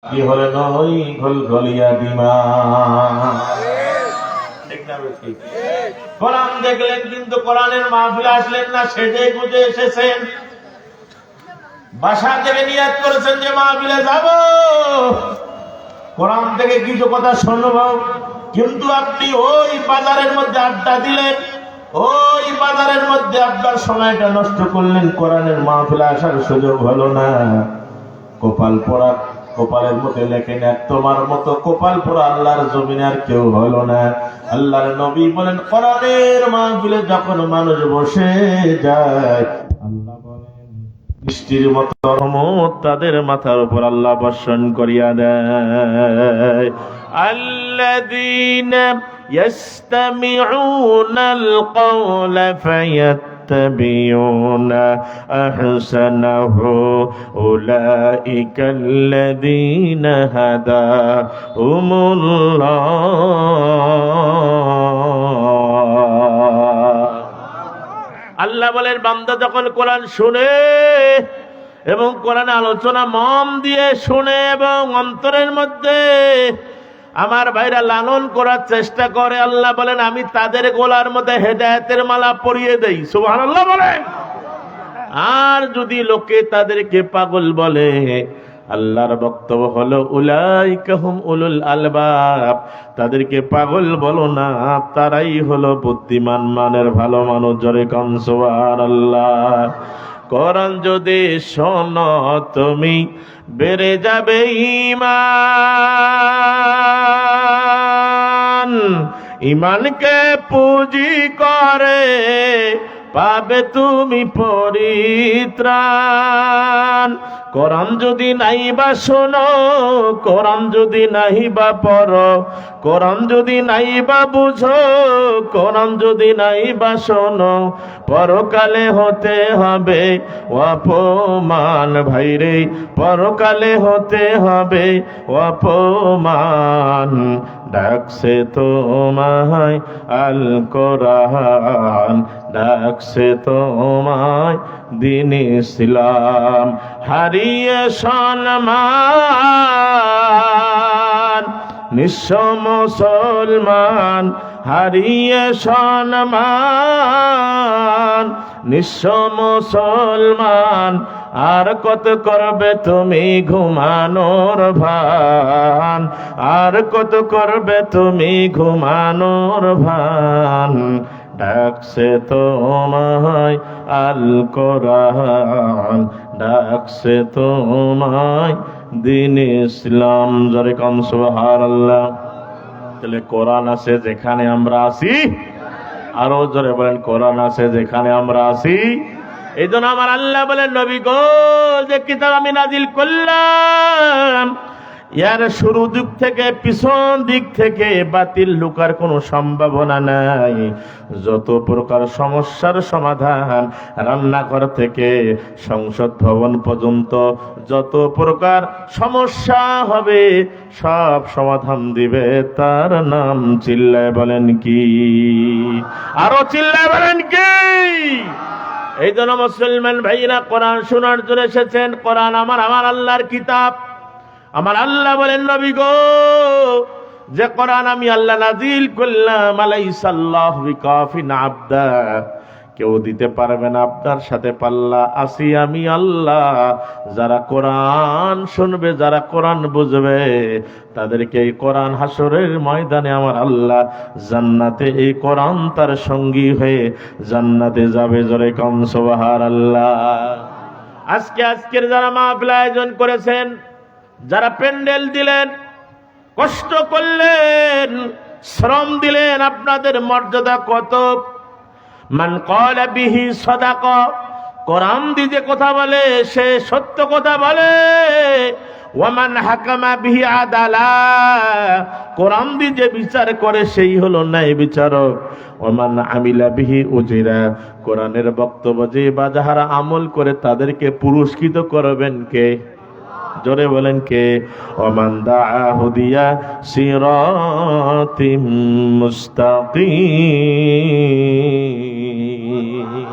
কি হলেন ওই ঘলঘলিয়া বিমান। ঠিক না বেশি? কোরআন দেখলেন কিন্তু কোরআনের মাহফিলে আসলেন না, সেজে গুজে এসেছেন। বাসা থেকে নিয়াত করেছেন যে মাহফিলে যাব, কোরআন থেকে কিছু কথা শুনবো, কিন্তু আপনি ওই বাজারের মধ্যে আড্ডা দিলেন, ওই বাজারের মধ্যে আপনার সময়টা নষ্ট করলেন, কোরআনের মাহফিলে আসার সুযোগ হলো না। কপাল পোড়া, কপালের মধ্যে লেখেন তোমার মতো কপাল পোড়া আল্লাহর জমিনে আর কেউ হলো না। আল্লাহর নবী বলেন, কোরআনের মাহফিলে যখন মানুষ বসে যায়, আল্লাহ বলেন বৃষ্টির মতো রহমত তাদের মাথার উপর আল্লাহ বর্ষণ করিয়া দেয়। আল্লাযীনা ইয়াসতামিউনাল কওলা فيتبعون أحسنه أولئك الذين هداهم الله। আল্লাহ বলেন, বান্দা যখন কোরআন শুনে এবং কোরআন আলোচনা মন দিয়ে শুনে এবং অন্তরের মধ্যে আমার ভাইরা লালন করার চেষ্টা করে, আল্লাহ বলেন আমি তাদের গলার মধ্যে হেদায়েতের মালা পরিয়ে দেই। সুবহানাল্লাহ বলেন। আর যদি লোকে তাদেরকে পাগল বলে, আল্লাহর বক্তব্য হলো উলাইকা হুম উলুল আলবাব, তাদেরকে পাগল বলো না, তারাই হলো বুদ্ধিমান মানের ভালো মানুষ। জোরে কোন সুবহানাল্লাহ। কোরআন যদি শোনো তুমি বেড়ে যাবে ঈমান, ঈমানকে পুঁজি করে পাবে তুমি পরিত্রাণ। কোরআন যদি নাই বা শোনো, কোরআন যদি নাই বা পড়ো, কোরআন যদি নাই বা বুঝো, কোরআন যদি নাই বা শোনো, পরকালে হতে হবে অপমান। ভাইরে পরকালে হতে হবে অপমান। ডাকছে তোমায় আল কোরআন, ডাকছে তোমায় দ্বীন ইসলাম। হারিয়ে সম্মান নিঃস্ব মুসলমান, হারিয়ে সম্মান নিঃস্ব মুসলমান। আর কত করবে তুমি ঘুমানোর ভান, আর কত করবে তুমি ঘুমানোর ভান। ডাকছে তোমায় আল কোরআন, ডাকছে তোমায় দ্বীন ইসলাম। জোরে কোন সুবহানাল্লাহ। তাহলে কোরআন আছে যেখানে আমরা আছি, আরো জোরে বলেন কোরআন আছে যেখানে আমরা আছি। এই জন্য আমার আল্লাহ বলেন, নবী গো যে কিতাব আমি নাজিল করলাম, ইয়ার শুরু দিক থেকে পিছন দিক থেকে বাতিল লুকার কোনো সম্ভাবনা নাই। যত প্রকার সমস্যার সমাধান রান্নাঘর থেকে সংসদ ভবন পর্যন্ত যত প্রকার সমস্যা হবে সব সমাধান দিবে তার নাম। চিল্লায় বলেন কি? আরো চিল্লায় বলেন কি? এই জন্য মুসলমান ভাইরা কোরআন শোনার জন্য এসেছেন। কোরআন আমার আল্লাহর কিতাব। আমার আল্লাহ বলেন, নবী গো যে কোরআন আমি আল্লাহ নাজিল করলাম, আলাইসাল্লাহু বিকাফিন আবদা, কেউ দিতে পারবে না আপনার সাথে পাল্লা। আসি আমি আল্লাহ। যারা কোরআন শুনবে, যারা কোরআন বুঝবে, তাদেরকে এই কোরআন হাসরের ময়দানে আমার আল্লাহ জান্নাতে এই কোরআন তার সঙ্গী হয়ে জান্নাতে যাবে। জোরে কম সুবহানাল্লাহ। আজকের যারা মাহফিল আয়োজন করেছেন, যারা প্যান্ডেল দিলেন, কষ্ট করলেন, শ্রম দিলেন, আপনাদের মর্যাদা কত। মান ক্বালা বিহি সাদাকা, কোরআন দিয়ে যে কথা বলে সে সত্য কথা বলে। ওয়ামান হাকামা বিহি আদালা, কোরআন দিয়ে যে বিচার করে সেই হলো ন্যায় বিচারক। ওয়ামান আমিলা বিহি উজিরা, কোরআনের বক্তব্য যে বা যাহারা আমল করে তাদেরকে পুরস্কৃত করবেন কে? জোরে বলেন কে? ওমান দাআ হুদিয়া সিরাতিম মুস্তাকিম।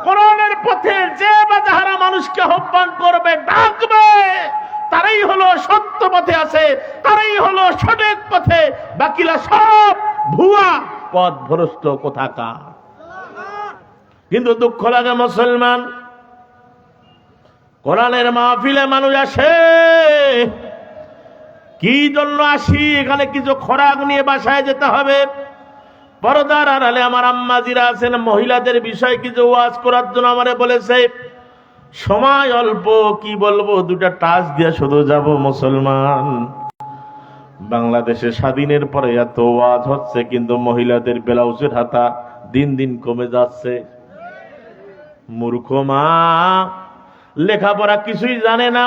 কোরআনের পথে যে বা যাহারা মানুষকে আহ্বান করবে, ডাকবে, তারাই হলো সত্য পথে আছে, তারাই হলো সঠিক পথে, বাকিরা সব ভুয়া পথ ভ্রষ্ট কোথাকার। কিন্তু দুঃখ লাগে মুসলমান, কোরআনের মাহফিলে মানুষ আসে, কি জন্য আসি? এখানে কিছু খোরাক নিয়ে বাসায় যেতে হবে। পর্দার আড়ালে আমার আম্মাজিরা আছেন, মহিলাদের বিষয় কিছু ওয়াজ করার জন্য আমারে বলেছে, সময় অল্প, কি বলবো, দুটা টাচ দিয়ে শুধু যাব। মুসলমান, বাংলাদেশে স্বাধীনের পরে এত ওয়াজ হচ্ছে, কিন্তু মহিলাদের ব্লাউজের হাতা দিন দিন কমে যাচ্ছে। মূর্খ মা, লেখাপড়া কিছুই জানে না,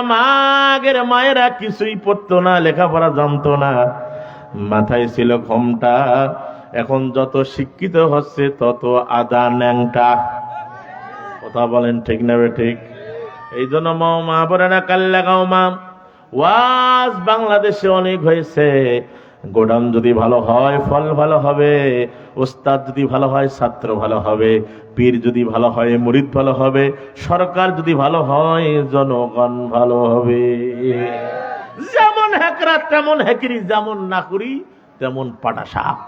আগের মায়েরা কিছুই পড়তো না, লেখাপড়া জানতো না, মাথায় ছিল ঘোমটা। এখন যত শিক্ষিত হচ্ছে তত আদা ন্যাংটা। কথা বলেন ঠিক না ঠিক? এই জন্য মা বলে না, কাল লাগাও মা। ওয়াজ বাংলাদেশে অনেক হয়েছে, গোডাউন যদি ভালো হয় ফল ভালো হবে, ওস্তাদ যদি ভালো হয় ছাত্র ভালো হবে, পীর যদি ভালো হয় মুরিদ ভালো হবে, সরকার যদি ভালো হয় জনগণ ভালো হবে। যেমন হ্যাকরা তেমন হ্যাকিরি, যেমন নাকুরি তেমন পাটা শাক।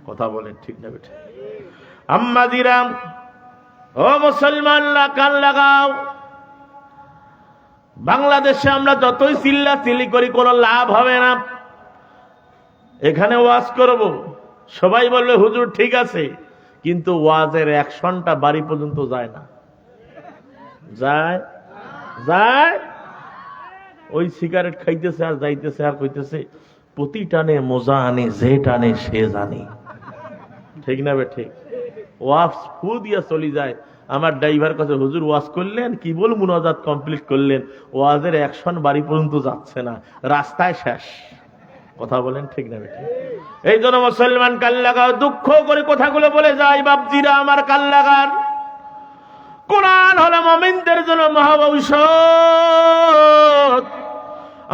কথা বলেন ঠিক না বেটা? আম্মাজিরাম, ও মুসলমানরা কান লাগাও। বাংলাদেশে আমরা যতই চিল্লাচিল্লি করি কোনো লাভ হবে না। এখানে ওয়াজ করব, সবাই বলবে হুজুর ঠিক আছে, কিন্তু ওয়াজের অ্যাকশনটা বাড়ি পর্যন্ত যায় না। যায় যায় ওই সিগারেট খাইতেছে আর যাইতেছে আর কইতেছে, প্রতি টানে মজা আনে, যে টানে সে জানে। ঠিক না বে ঠিক? ওয়াজ ফু দিয়া চলি যায়। আমার ড্রাইভার কাছে, হুজুর ওয়াজ করলেন, কি বল মুনাজাত কমপ্লিট করলেন, ওয়াজের অ্যাকশন বাড়ি পর্যন্ত যাচ্ছে না, রাস্তায় শেষ। কথা বলেন ঠিক না বেঠিক? এই জন্য মুসলমান কাল লাগাও, দুঃখ করে কথাগুলো বলে যায় বাপজিরা আমার, কাল লাগান। কোরআন হলো মুমিনদের জন্য মহাভবিষ্যৎ।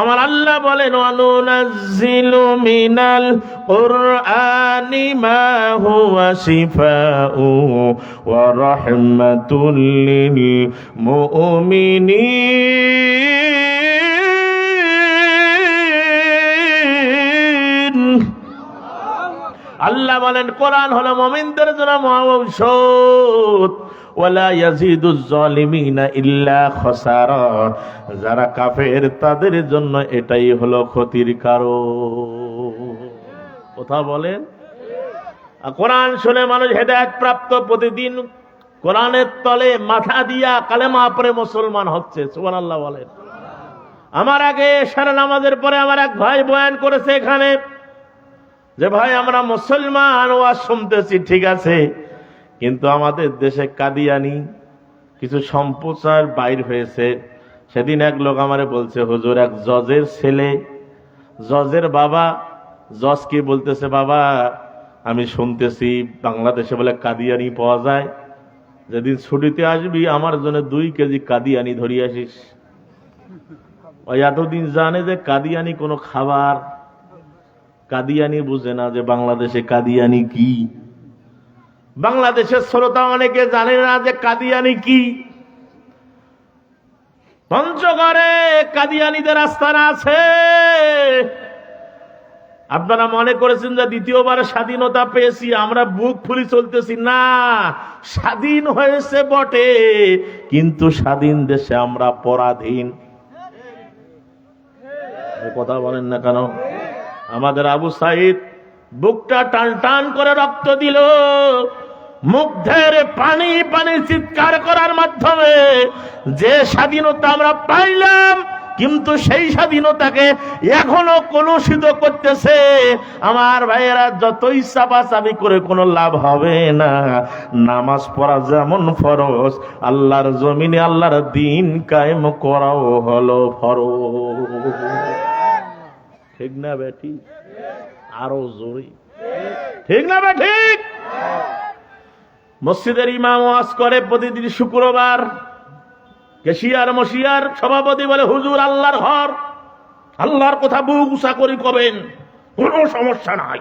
আমার আল্লাহ বলেন, ওয়ানুনাজ্জিলু মিনাল কুরআনি মা হুয়া শিফাউ ওয়া রাহমাতুল লিল মুমিনিন। আল্লাহ বলেন কোরআন হলো মুমিনদের জন্য মহাভবিষ্যৎ। ওয়ালা ইয়াজিদুজ জালিমিনা ইল্লা খাসারা, যারা কাফের তাদের জন্য এটাই হলো ক্ষতির কারণ। কথা বলেন। কোরআন শুনে মানুষ হেদায়েত প্রাপ্ত, প্রতিদিন কোরআনের তলে মাথা দিয়া কালেমা পড়ে মুসলমান হচ্ছে। সুবহানাল্লাহ বলেন। আমার আগে সারা নামাজের পরে আমার এক ভাই বয়ান করেছে এখানে, যে ভাই আমরা মুসলমান, ওয়াজ শুনতেছি ঠিক আছে, কিন্তু আমাদের দেশে কাদিয়ানি কিছু সম্প্রচার বাইর হয়েছে। সেদিন এক লোক আমারে বলছে, হুজুর এক জজের ছেলে, জজের বাবা, জজ কি বলতেছে, বাবা আমি শুনতেছি বাংলাদেশে বলে কাদিয়ানি পাওয়া যায়, যেদিন ছুটিতে আসবি আমার জন্য 2 কেজি কাদিয়ানি ধরিয়ে আসিস। ওই এতদিন জানে যে কাদিয়ানি কোনো খাবার, কাদিয়ানি বুঝে না যে বাংলাদেশে কাদিয়ানি কি। বাংলাদেশের শ্রোতা অনেকে জানে না যে কাদিয়ানি কি। পঞ্চগড়ে কাদিয়ানিদের আস্তানা আছে। আপনারা মনে করেছেন যে দ্বিতীয়বার স্বাধীনতা পেয়েছি আমরা বুক ফুলি চলতেছি, না, স্বাধীন হয়েছে বটে, কিন্তু স্বাধীন দেশে আমরা পরাধীন। কথা বলেন না কেন? আমাদের আবু সাইদ বুকটা টান টান করে রক্ত দিল, মুগ্ধের পানি পানি চিৎকার করার মাধ্যমে যে স্বাধীনতা আমরা পাইলাম, কিন্তু সেই স্বাধীনতাকে এখনো কলুষিত করতেছে। আমার ভাইয়েরা, যতই চাপাচাপি করে কোনো লাভ হবে না। নামাজ পড়া যেমন ফরজ, আল্লাহর জমিনে আল্লাহর দ্বীন কায়েম করাও হলো ফরজ। ঠিক না বেটি? আরো জোরে ঠিক না বেঠিক? মসজিদের ইমাম ওয়াজ করে প্রতিদিন শুক্রবার, কেশিয়ার মশিয়ার সভাপতি বলে, হুজুর আল্লাহর ঘর, আল্লাহর কথা বুক উঁচা করে কবেন, কোনো সমস্যা নাই।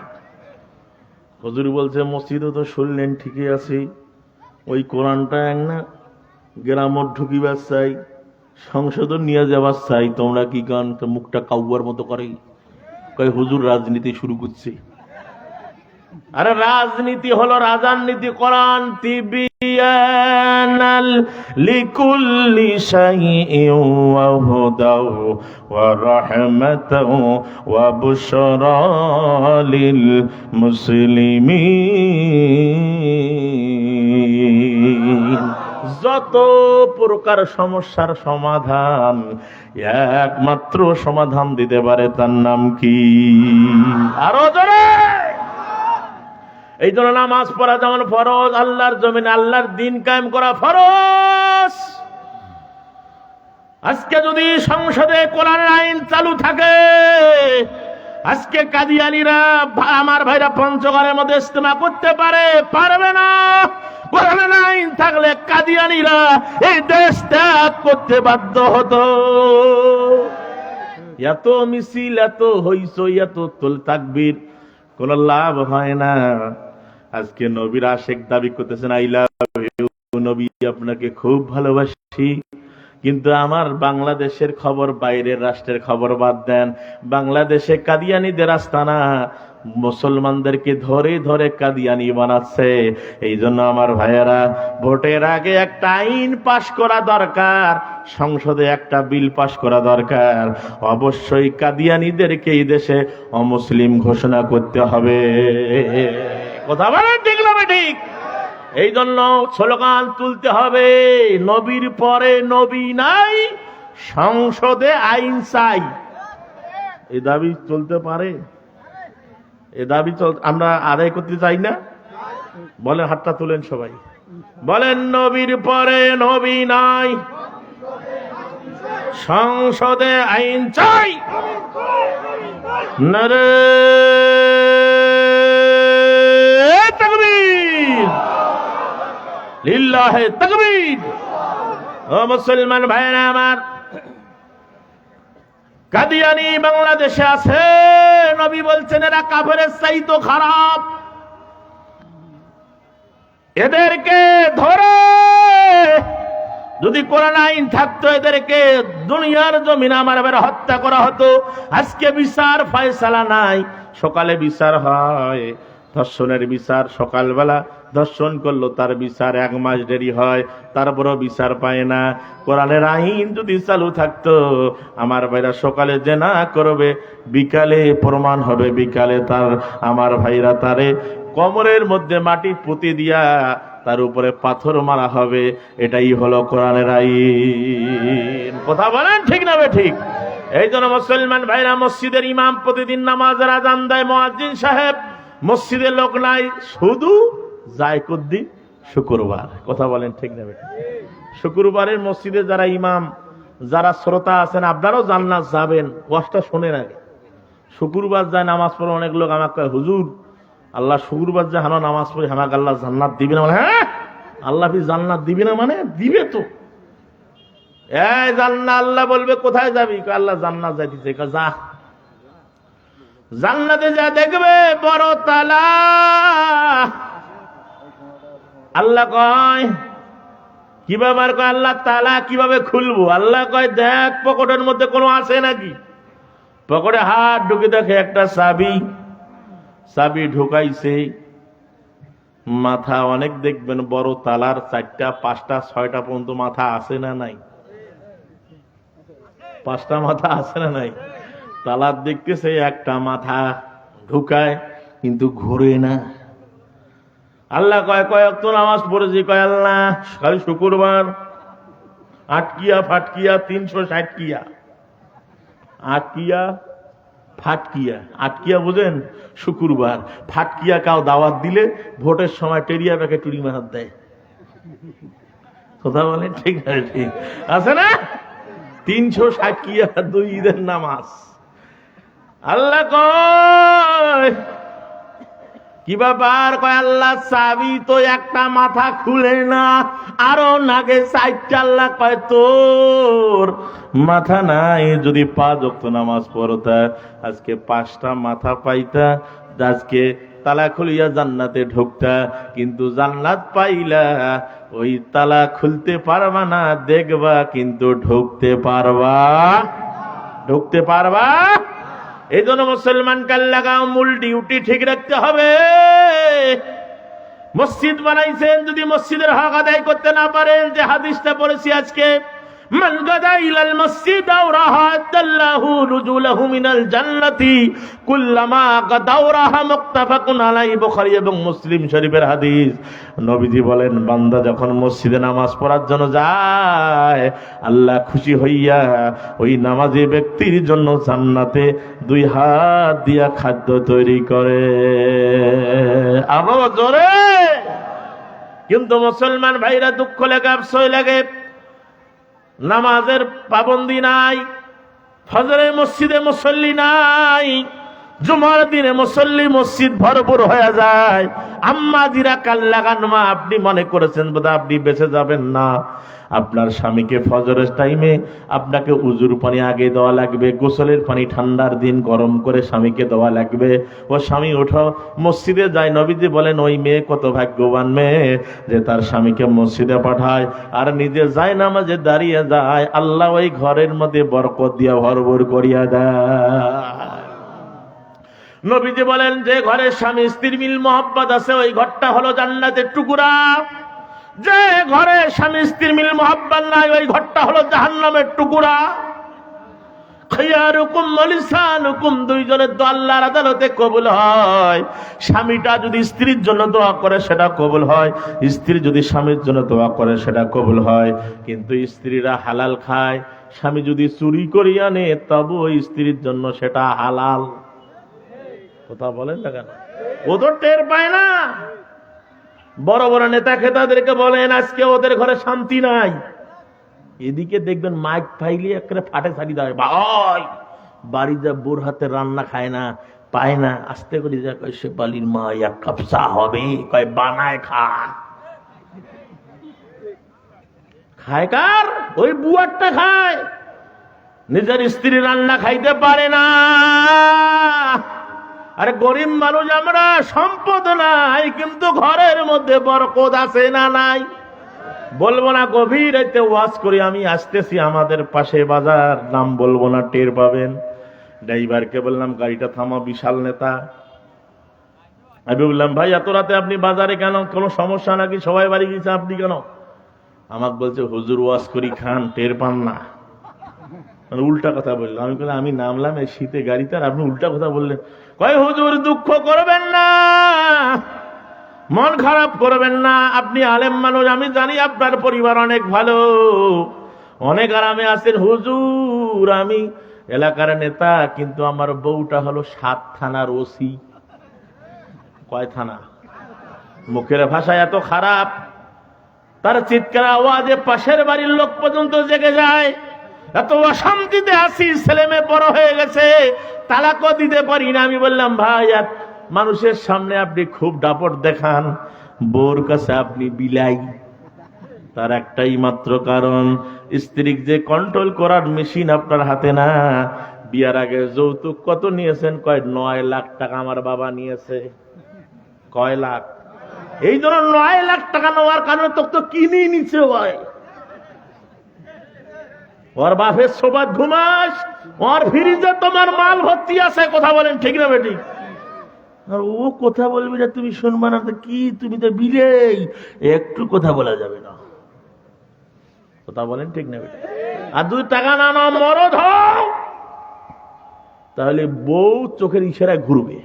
হুজুর বলছে, মসজিদে তো শুনলেন ঠিকই আছে, ওই কোরআনটা এক না গ্রামত ঢুকিবার চাই, সংশোধন নিয়ে যাবার চাই, তোমরা কি গান মুখটা কাউয়ার মতো করে কয় হুজুর রাজনীতি শুরু করছে। আরে রাজনীতি হলো রাজার নীতি। কোরআন তিবিয়ানাল লিকুল্লি শাইইন ওয়া হুদাও ওয়া রাহমাতাও ওয়া বুশরা লিল মুসলিমিন। যত প্রকার সমস্যার সমাধান একমাত্র সমাধান দিতে পারে, তার নাম কি? আরো জোরে। এই জন্য নামাজ পড়া যেমন ফরজ, আল্লাহর জমিনে আল্লাহর দিন কায়েম করা ফরজ। আজকে যদি সংসদে কোরআনের আইন চালু থাকে, আজকে কাদিয়ানীরা আমার ভাইরা পঞ্চগড়ের মধ্যে ইজতেমা করতে পারবে না। কোরআনের আইন থাকলে কাদিয়ানীরা এই দেশ ত্যাগ করতে বাধ্য হতো। এত মিছিল, এত হইচই, এত তাকবীর, কোন লাভ হয় না। আজকে নবীর আশেক দাবি করতেছেন, আই লাভ ইউ নবী, আপনাকে খুব ভালোবাসি। কিন্তু আমার বাংলাদেশের খবর, বাইরের রাষ্ট্রের খবর বাদ দেন, বাংলাদেশে কাদিয়ানীদের আস্তানা, মুসলমানদেরকে ধরে ধরে কাদিয়ানী বানাচ্ছে। এই জন্য আমার ভাইয়েরা, ভোটের আগে একটা আইন পাশ করা দরকার, সংসদে একটা বিল পাশ করা দরকার। অবশ্যই কাদিয়ানীদেরকে এই দেশে অমুসলিম ঘোষণা করতে হবে। কথা বলেন ঠিক না ঠিক? এই জন্য স্লোগান তুলতে হবে, নবীর পরে নবী নাই, সংসদে আইন চাই। এই দাবি চলতে পারে? এ দাবি আমরা আদায় করতে চাই না? বলেন, হাতটা তুলেন সবাই, বলেন নবীর পরে নবী নাই, সংসদে আইন চাই। নারে তাকবীর, লিল্লাহে তাকবীর। ও মুসলমান ভাইরা আমার, কাদিয়ানী বাংলাদেশে আছে। নবী বলছেন এরা কাফেরের চাইতে খারাপ। এদেরকে ধরে যদি কোরআন আইন থাকতো, এদেরকে দুনিয়ার জমিনে আমার হত্যা করা হতো। আজকে বিচার ফয়সালা নাই, সকালে বিচার হয়। ধর্ষণের বিচার সকালবেলা, ধর্ষণ করলো তার বিচার 1 মাস দেরি হয়, তারপরও বিচার পায় না। কোরআনের আইন যদি চালু থাকতো, আমার ভাইরা সকালে জেনা করবে, বিকালে প্রমাণ হবে, বিকালে তার আমার ভাইরা তারে কোমরের মধ্যে মাটি পুঁতে দিয়া তার উপরে পাথর মারা হবে। এটাই হলো কোরআনের আইন। কথা বলেন ঠিক না ঠিক? এই জন্য মুসলমান ভাইরা, মসজিদের ইমাম প্রতিদিন নামাজের আযান দেয়, মুয়াজ্জিন সাহেব মসজিদে লোক নাই, শুধু যায় কোনদিন? শুক্রবার। কথা বলেন ঠিক না? শুক্রবারের মসজিদে যারা ইমাম, যারা শ্রোতা আছেন, আপনারাও জান্নাত যাবেন, ওয়াজটা শোনেন আগে। শুক্রবার যায় নামাজ পড়ে, অনেক লোক আমাকে কয়, হুজুর আল্লাহ শুক্রবার যায় হানো নামাজ পড়ে, আমাকে আল্লাহ জান্নাত দিবে না? হ্যাঁ, আল্লাহ জান্নাত দিবে না মানে দিবে তো। এই জান্নাত আল্লাহ বলবে কোথায় যাবি? আল্লাহ জান্নাত যাইতেছে। যা জান্নাতে যা দেখবে বড় তালা। আল্লাহ কয় কিভাবে? আর কয় আল্লাহ তালা কিভাবে খুলবো? আল্লাহ কয় দেখ পকেটের মধ্যে কোনো আছে নাকি। পকেটে হাত ঢুকে দেখে একটা চাবি, চাবি ঢুকাইছে। মাথা অনেক দেখবেন বড় তালার 4টা 5টা 6টা পর্যন্ত মাথা আছে না নাই? 5টা মাথা আছে না নাই? তালার দেখতেছে একটা মাথা ঢুকায়, কিন্তু ঘুরে না। আল্লাহ কয় কয়েক নামাজ পড়েছি? কয় আল্লাহ খালি শুক্রবার আটকিয়া ফাটকিয়া 360 কিয়া, আটকিয়া ফাটকিয়া। আটকিয়া বুঝেন? শুক্রবার। ফাটকিয়া কাউ দাওয়াত দিলে ভোটের সময় টেরিয়া প্যাকে টুরি মারাত দেয়। কথা বলেন ঠিক আছে? ঠিক আছে না? 360 কিয়া 2 ঈদের নামাজ। আল্লাহ কয় কি ব্যাপার? কয় আল্লাহ চাবি তো একটা মাথা খুলে না, আরো নাগে 4টা। আল্লাহ কয় তোর মাথা নাই, যদি 5 ওয়াক্ত নামাজ পড়তা আজকে 5টা মাথা পাইতা। আজকে তালা খুলিয়া জান্নাতে ঢুকতা, কিন্তু জান্নাত পাইলা ওই তালা খুলতে পারবা না, দেখবা কিন্তু ঢুকতে পারবা। এই জন্য মুসলমান কাল লাগাও, মূল ডিউটি ঠিক রাখতে হবে। মসজিদ বানাইছেন, যদি মসজিদের হক আদায় করতে না পারেন, যে হাদিসটা পড়েছি আজকে, মান গাদা ইলাল মসজিদ আও রাহা আদাল্লাহু রুজুলাহু মিনাল জান্নাতি কুল্লামা গাদাও রাহা, মুত্তাফাকুন আলাইহি, বুখারী এবং মুসলিম শরীফের হাদিস। নবীজি বলেন, বান্দা যখন মসজিদে নামাজ পড়ার জন্য যায়, আল্লাহ খুশি হইয়া ওই নামাজি ব্যক্তির জন্য জান্নাতে 2 হাত দিয়া খাদ্য তৈরি করে। আরো জোরে। কিন্তু মুসলমান ভাইরা দুঃখ লাগে, আফসোস লাগে, নামাজের পাবন্দি নাই, ফজরের মসজিদে মুসল্লি নাই, জুমার দিনে মুসল্লি মসজিদ ভরপুর হয়ে যায়। আম্মা জিরা কাল লাগান মা, আপনি মনে করেছেন বোধহয় আপনি বেঁচে যাবেন না। আপনার স্বামীকে ফজরের টাইমে আপনাকে উজুর পানি আগে দেওয়া লাগবে, গোসলের পানি ঠান্ডার দিন গরম করে স্বামীকে দেওয়া লাগবে। ও স্বামী ওঠো, মসজিদে যায়। নবীজি বলেন, ওই মেয়ে কত ভাগ্যবান মেয়ে যে তার স্বামীকে মসজিদে পাঠায় আর নিজে যায় নামাজে দাঁড়িয়ে যায়, আল্লাহ ওই ঘরের মধ্যে বরকত দিয়া ভরপুর করিয়া দেয়। নবীজি বলেন, যে ঘরে স্বামী স্ত্রীর মিল মোহাব্বত আছে, ওই ঘরটা হলো জান্নাতের টুকরা। যে ঘরে স্বামী স্ত্রীর মিল মোহাব্বত নাই, ওই ঘরটা হলো জাহান্নামের টুকরা। খিয়ারুকুম ওয়ালিসানুকুম, দুইজনের দোয়া আল্লাহর আদালতে কবুল হয়। স্বামীটা যদি স্ত্রীর জন্য দোয়া করে সেটা কবুল হয়, স্ত্রী যদি স্বামীর জন্য দোয়া করে সেটা কবুল হয়। কিন্তু স্ত্রীরা হালাল খায়, স্বামী যদি চুরি করিয়া আনে তবু ওই স্ত্রীর জন্য সেটা হালাল। কথা বলেন না কেন? ও তো টের পায় না। বড় বড় নেতা খেতাদেরকে বলেন, আজকে ওদের ঘরে শান্তি নাই। এদিকে দেখবেন মাইক ফাইলি একটা ফাটে ছাড়ি দেয়, ভাই বাড়ি যা বোর হাতে রান্না খায় না, পায় না, আস্তে করে যা কয়, সে বালির মা 1 কাপ চা হবে, কয় বানায় খায় কার? ওই বুয়ারটা খায়। নিজের স্ত্রী রান্না খাইতে পারে না। আরে গরিব মানুষ আমরা, সম্পদ নাই কিন্তু ঘরের মধ্যে বরকত আছে না নাই? বলবো না গভীর রাতে ওয়াজ করি, আমি আসতেছি আমাদের পাশে বাজার, নাম বলবো না, টের পাবেন। ড্রাইভারকে বললাম গাড়িটা থামা, বিশাল নেতা। আমি বললাম, ভাই এত রাতে আপনি বাজারে কেন? কোনো সমস্যা নাকি? সবাই বাড়ি গেছে, আপনি কেন? আমাকে বলছে, হুজুর ওয়াজ করি খান, টের পান না। মানে উল্টা কথা বললাম। আমি বললাম, আমি নামলাম এই শীতে গাড়িতে আর আপনি উল্টা কথা বললেন। কয়, হুজুর দুঃখ করবেন না, মন খারাপ করবেন না, আপনি আলেম মানুষ, আমি জানি আপনার পরিবার অনেক ভালো, অনেক আরামে আছেন। হুজুর আমি এলাকার নেতা, কিন্তু আমার বউটা হলো 7 থানার ওসি। কয় থানা? মুখের ভাষা এত খারাপ, তার চিৎকার আওয়াজে পাশের বাড়ির লোক পর্যন্ত জেগে যায়। এত অশান্তিতে আছি, ছেলে মেয়ে বড় হয়ে গেছে, তালাকও দিতে পারি না। আমি বললাম, ভাই মানুষের সামনে আপনি খুব দাপট দেখান, বউর কাছে আপনি বিলাই। তার একটাই মাত্র কারণ, স্ত্রী যে কন্ট্রোল করার মেশিন আপনার হাতে না। বিয়ার আগে যৌতুক কত নিয়েছেন? কয় 9 লাখ টাকা আমার বাবা নিয়েছে। কয় লাখ? এই জন্য 9 লাখ টাকা নেওয়ার কারণে তোকে তো কিনেই নিচ্ছে। ভাই ওর বাপের সোবাদ ঘুমাস, ওর ফ্রিজে তোমার মাল ভর্তি আছে। কথা বলেন ঠিক না বেটি? আর ও কথা বলবি না, তুমি শুনবা না তো কি? তুমি তো বিলেই, একটু কথা বলা যাবে না। কথা বলেন ঠিক না বেটি? আর 2 টাকা না নাও, মরদ হও, তাহলে বউ চোখের ইশারায় ঘুরবে।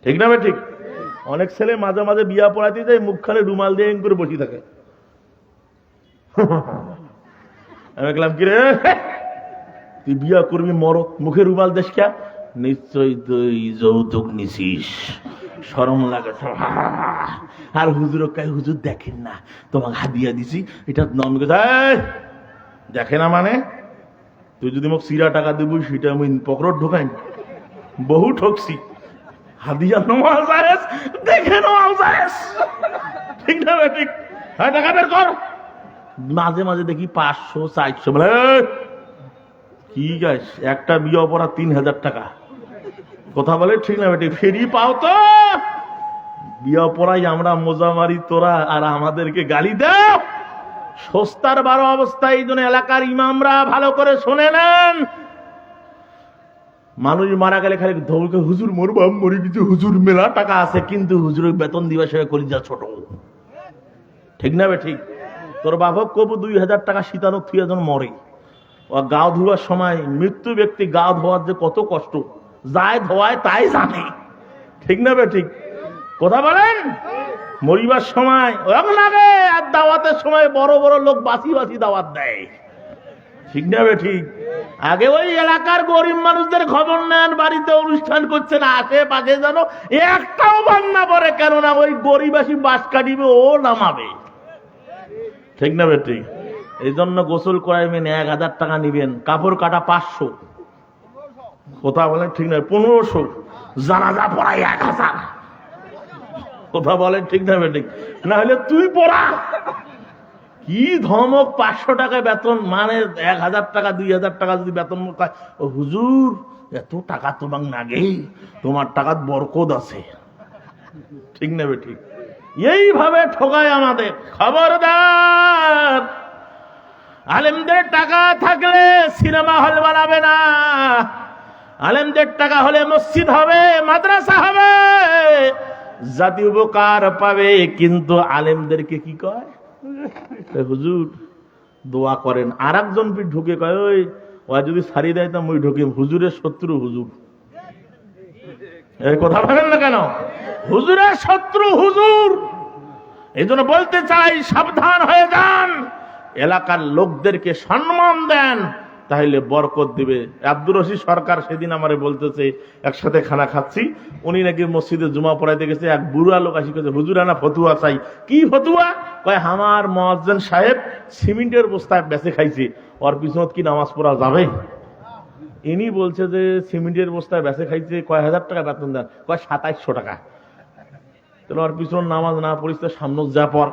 ঠিক না বেটি? অনেক ছেলে মাঝে মাঝে বিয়া পড়াতে যায়, মুখখানে রুমাল দিয়ে করে বসে থাকে। আমি বললাম, কি রে তুই বিয়া করবি মরদ, মুখে রুমাল দেশ কে? নিশ্চয়ই তুই যৌতুক নিছিস, শরম লাগে। আর হুজুর কাই, হুজুর দেখেন না তোমাকে হাদিয়া দিছি, এটা নাম দেখে না মানে? তুই যদি মোক সিরা টাকা দিবি সেটা আমি পকড় ঢোকাই, বহু ঠকছি। হাদিয়া নেওয়া যায়, দেখে নেওয়া যায়। ঠিক না ঠিক? হ্যাঁ টাকা বের কর। মাঝে মাঝে দেখি 500 400, বলে কি গাছ, একটা বিয়ে পড়া 3000 টাকা। কথা বলে ঠিক না বেটি? ফেরি পাও তো বিয়া পড়াই আমরা মজা মারি, তোরা আর আমাদেরকে গালি দাও। সস্তার 12 অবস্থা। এই জন্য এলাকার ইমামরা ভালো করে শুনে নেন, মানুষ মারা গেলে খালি ধৌকে হুজুর মরবো মরি কিছু, হুজুর মেলা টাকা আছে কিন্তু হুজুরের বেতন দিবা সেটা কলিজা ছোট। ঠিক না বে ঠিক? তোর বাবা কবু 2000 টাকা শীতানো থুয়ে যেন মরে। ও গাও ধোয়ার সময় মৃত্যু ব্যক্তি গাও ধোয়ার যে কত কষ্ট, যায় ধোয়ায় তাই জানে। ঠিক না বে ঠিক? কথা বলেন। মরিবার সময় ওরকম লাগে, আর দাওয়াতের সময় বড় বড় লোক বাসি বাসি দাওয়াত দেয়। ঠিক না বে ঠিক? আগে ওই এলাকার গরিব মানুষদের খবর নেন, বাড়িতে অনুষ্ঠান করছেন, আশেপাশে যেন একটাও বান্না পড়ে, কেননা ওই গরিবাসী বাস কাটিবে, ও নামাবে। ঠিক না বে ঠিক? এই জন্য গোসল করাইবেন 1000 টাকা নিবেন, কাপড় কাটা 500। কথা বলেন ঠিক না? 1500। জানাজা পড়াই 1000। কথা বলেন ঠিক না বে ঠিক? না হলে তুই পড়া। কি ধমক! 500 টাকা বেতন মানে 1000 টাকা 2000 টাকা যদি বেতন পায়, ও হুজুর এত টাকা তোমার নাগে, তোমার টাকার বরকত আছে। ঠিক না বে ঠিক? এইভাবে ঠকায় আমাদের। খবরদার, আলেমদের টাকা থাকলে সিনেমা হল বানাবে না। আলেমদের টাকা হলে মসজিদ হবে, মাদ্রাসা হবে, জাতি উপকার পাবে। কিন্তু আলেমদেরকে কি কয়? হুজুর দোয়া করেন। আর একজন ঢুকে কয়, ওই যদি ছাড়ি দেয় তো মুই ঢুকি, হুজুরের শত্রু হুজুর। এই কথা বলেন না কেন? হুজুরের শত্রু হুজুর। এই জন্য বলতে চাই, সাবধান হয়ে যান, এলাকার লোকদেরকে সম্মান দেন, তাহলে বরকত দিবে। আব্দুর রশিদ সরকার সেদিন আমারে বলতেছে, একসাথে খানা খাচ্ছি, উনি নাকি মসজিদে জুমা পড়াইতে গেছে, এক বুড়া লোক আসি কেছে, হুজুর আনা ফতুয়া চাই। কি ফতুয়া? কয় আমার মুয়াজ্জিন সাহেব সিমেন্টের বস্তায় বেঁচে খাইছে, ওর পিছনত কি নামাজ পড়া যাবে? ইনি বলছে যে সিমেন্টের বস্তায় বেঁচে খাইছে, কয় হাজার টাকা বেতন দেন? কয় 2700 টাকা। তাহলে ওর পিছন নামাজ না পড়িস তো সামনে যা পড়।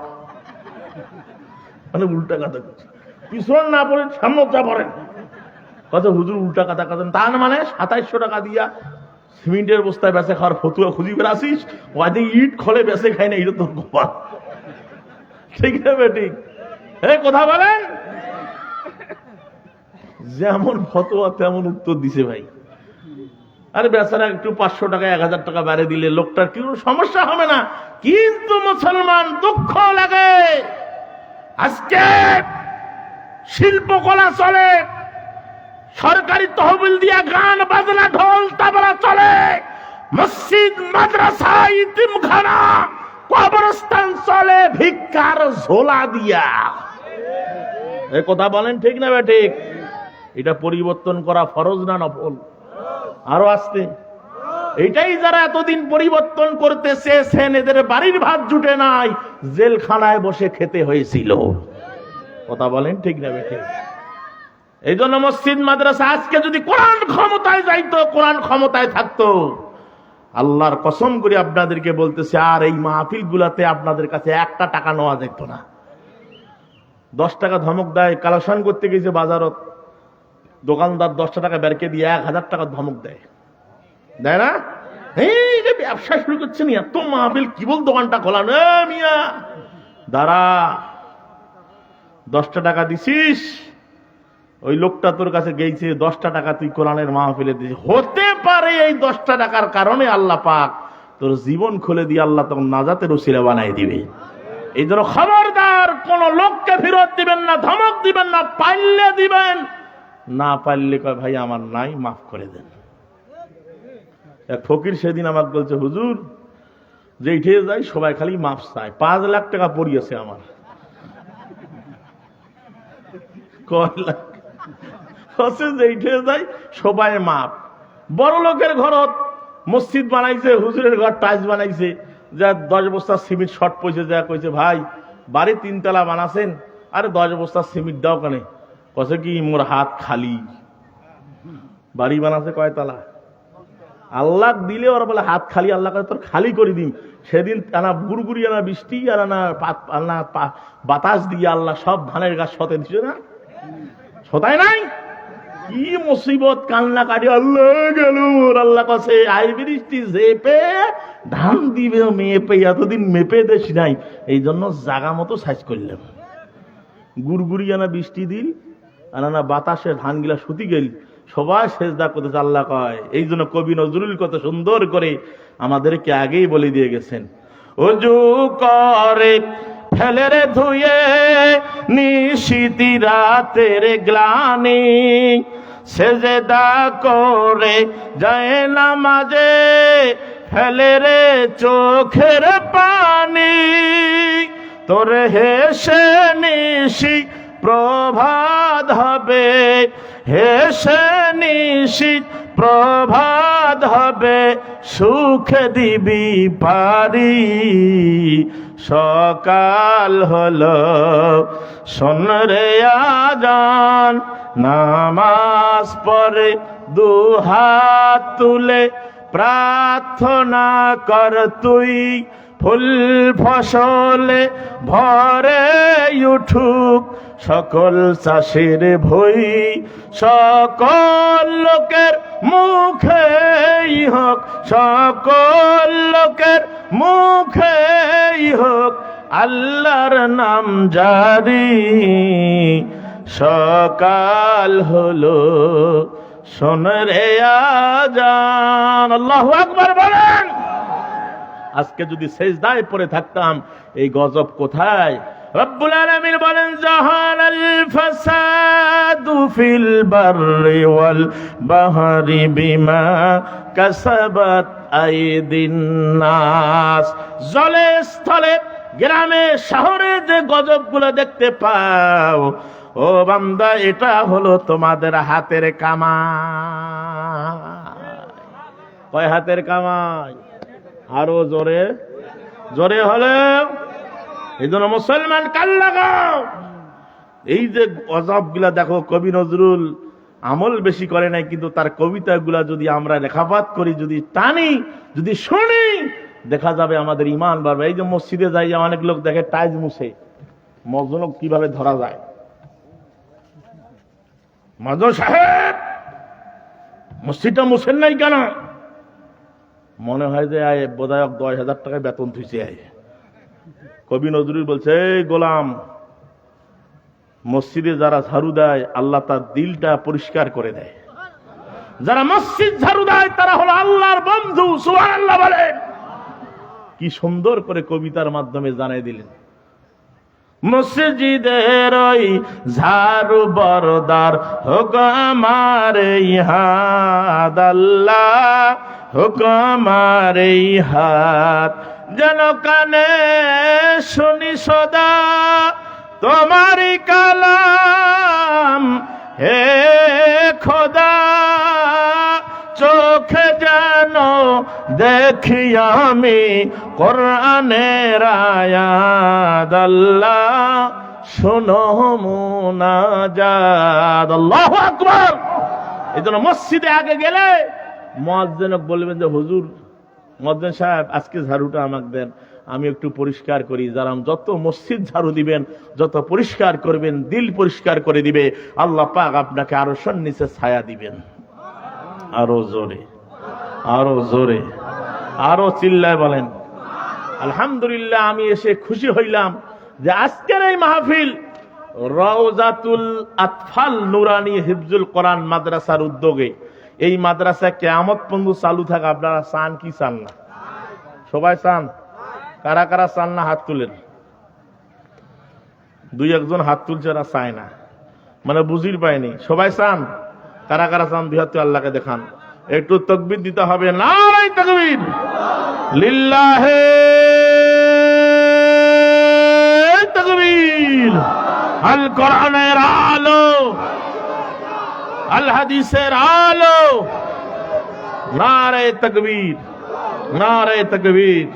মানে উল্টা কথা করছে, পিছন না পড়ে সামনে যা পড়েন। কত হুজুর উল্টা কথা কথা, তার মানে 2700 টাকা দিয়া সিমেন্টের বস্তায় বেঁচে খাওয়ার ফতুয়া খুঁজি বেড়াছিস, ওয়াদে ইট খলে বেঁচে খাই না, এটা তোর গোপা। ঠিক না বেটি? এই কথা বলেন। যেমন ফতোয়া তেমন উত্তর দিছে ভাই। আরে বেচারা একটু 500 টাকা 1000 টাকা বাড়ে দিলে লোকটার কি সমস্যা হবে না। কিন্তু মুসলমান দুঃখ লাগে, আজকে শিল্পকলা চলে, সরকারি তহবিল দিয়া গান বাজনা ঢোল তাবলা চলে, মসজিদ মাদ্রাসা ইতিমখানা কবরস্থান চলে ভিক্ষার ঝোলা দিয়া। এই কথা বলেন ঠিক না ঠিক? এটা পরিবর্তন করা ফরজ না নফল? আরো আসতে এটাই যারা এতদিন পরিবর্তন করতে চেয়েছেন, এদের বাড়ির ভাত জুটে নাই, জেলখানায় বসে খেতে হয়েছিল। কথা বলেন ঠিক না ঠিক? এই জন্য মসজিদ মাদ্রাসা আজকে যদি কোরআন ক্ষমতায় যাইতো, কোরআন ক্ষমতায় থাকতো, আল্লাহর কসম করে আপনাদেরকে বলতেছে, আর এই মাহফিল গুলাতে আপনাদের কাছে 1 টাকা নেওয়া যেত না। 10 টাকা ধমক দেয়, কালেকশন করতে গেছে বাজারত, দোকানদার 10 টাকা বেরকে দিয়ে 1000 টাকা ধমক দেয়, দেয় না? এই যে ব্যবসা শুরু করছেন, এত মাহফিল কি বল দোকানটা খোলান, মিয়া দাঁড়া, 10 টাকা দিছিস, ওই লোকটা তোর কাছে গেছে, 10 টাকা তুই কোরআনের মাহফিলে দিছিস, হতে পারে এই 10 টাকার কারণে আল্লাহ পাক তোর জীবন খুলে দিয়ে আল্লাহ তখন নাজাতের ওসিলা বানাই দিবে। এই জন্য খবরদার, কোন লোককে ফেরত দিবেন না, ধমক দিবেন না, পারলে দিবেন, না পারলে কয় ভাই আমার নাই, মাফ করে দেন। এক ফকির সেদিন আমাকে বলছে, হুজুর যেইঠে যাই সবাই খালি মাফ চায়, 5 লাখ টাকা পড়িয়েছে আমার। কয় লাখ? যেইঠে যাই সবাই মাপ। বড় লোকের ঘরত মসজিদ বানাইছে, হুজুরের ঘর টাইলস বানাইছে, যা 10 বস্তা সিমেন্ট শর্ট পয়সা যা কইছে, ভাই বাড়ি 3 তলা বানাছেন, আরে 10 বস্তা সিমেন্ট দাও কেন? কছে কি মোর হাত খালি। বাড়ি বানাছে কয় তলা? আল্লাহ দিলে ওরা বলে হাত খালি, আল্লাহ তোর খালি করে দিন। সেদিন আনা গুড়গুড়ি আনা বৃষ্টি আর আনা বাতাস দিয়ে আল্লাহ সব ধানের গাছ সতে দিচ্ছে না? সতায় নাই? কি মুসিবত, কান্না কাটি আল্লাহ গেল আল্লাহ কাছে আই বৃষ্টি যেপে ধান দিবে মেপে, এতদিন মেপে দেশ নাই, এই জন্য জাগা মতো সাইজ করলাম। গুড়গুড়িয়ানা বৃষ্টি দিল আর না বাতাসে ধান গিলা শুতি গেল, সবাই সেজদা করতেছে আল্লাহ কয়। এই জন্য কবি নজরুল কত সুন্দর করে আমাদেরকে আগেই বলে দিয়ে গেছেন, অজু করে ফেলে রে ধুয়ে নিশিতি রাতের গ্লানি, সেজদা করে যায় নামাজে ফেলে রে চোখের পানি, তোর হেসে নিশি প্রভাত হবে, হেসে নিশি প্রভাত হবে, সুখ দিবি পারি, সকাল হলো শোন রে আজান, নামাজ পড়ে দুহাত তুলে প্রার্থনা কর তুই, ফুল ফসলে ভরে উঠুক সকল চাষের ভই, সকল লোকের মুখেই হোক, সকল লোকের মুখেই হোক আল্লাহর নাম জারি, সকাল হলো শোন রে আজান। আল্লাহু আকবার বলেন। আজকে যদি সেজদায় পড়ে থাকতাম এই গজব কোথায়? রব্বুল আলামিন বলেন, জাহালাল ফাসাদু ফিল বাররি ওয়াল বাহরি বিমা কাসাবাত আইদিন নাস। জলে স্থলে গ্রামে শহরে যে গজবগুলো দেখতে পাও, ও বান্দা এটা হলো তোমাদের হাতের কামাই। কয় হাতের কামাই? আরো জোরে জোরে হলে। এই জন্য মুসলমান কান লাগাও। এই যে গজব গুলা দেখো, কবি নজরুল আমল বেশি করে নাই, কিন্তু তার কবিতা গুলা যদি আমরা লেখাপাত করি, যদি টানি, যদি শুনি, দেখা যাবে আমাদের ইমান বাড়বে। এই যে মসজিদে যাই, অনেক লোক দেখে টাইজ মুছে, মজনক কিভাবে ধরা যায়। মজনু সাহেব মসজিদটা মুছেন নাই কেন? মনে হয় যে বোধহয় 10,000 টাকায় বেতন থুইছে। কবি নজরুল বলছে, এই গোলাম, মসজিদে যারা ঝাড়ু দেয় আল্লাহ তার দিলটা পরিষ্কার করে দেয়। যারা মসজিদ ঝাড়ু দেয় তারা হলো আল্লাহর বন্ধু। সুবহানাল্লাহ বলেন। কি সুন্দর করে কবিতার মাধ্যমে জানাই দিলেন। মসজিদের ওই ঝাড়ু বরদার হোক আমার হাত, আল্লাহ হোক আমার হাত, যেন কানে শুনি সদা তোমারি কালাম, হে খোদা চোখে যেন দেখি আমি কোরআনের আয়াত, আল্লাহ শোনো মুনাজাত। আল্লাহু আকবার। এই জন্য মসজিদে আগে গেলে মুয়াজ্জিন বলবেন যে, হুজুর, মুয়াজ্জিন সাহেব আজকে ঝাড়ুটা আমাকে দেন, আমি একটু পরিষ্কার করি। যারা যত মসজিদ ঝাড়ু দিবেন, যত পরিষ্কার করবেন, দিল পরিষ্কার করে দিবে, আল্লাহ পাক আপনাকে আরো নিচে ছায়া দিবেন। আরো জোরে, আরো জোরে, আরো চিল্লায় বলেন আলহামদুলিল্লাহ। আমি এসে খুশি হইলাম যে আজকের এই মাহফিল রওজাতুল আতফাল নুরানি হিফজুল কোরআন মাদ্রাসার উদ্যোগে। এই মাদ্রাসা কিয়ামত পর্যন্ত চালু থাকে। আপনারা চান কি চান না? সবাই চান? কারা কারা চান না হাত তুলেন। 2-1 হাত তুলছে, এরা চায় না, মানে বুঝির পায়নি। সবাই চান? কারা কারা চান? 2 হাত আল্লাহকে দেখান। একটু তাকবীর দিতে হবে। নারে তাকবীর, লিল্লাহে তাকবীর। আল কোরআনের আলো, আল হাদিসের আলো। নারে তাকবীর, নারে তাকবীর,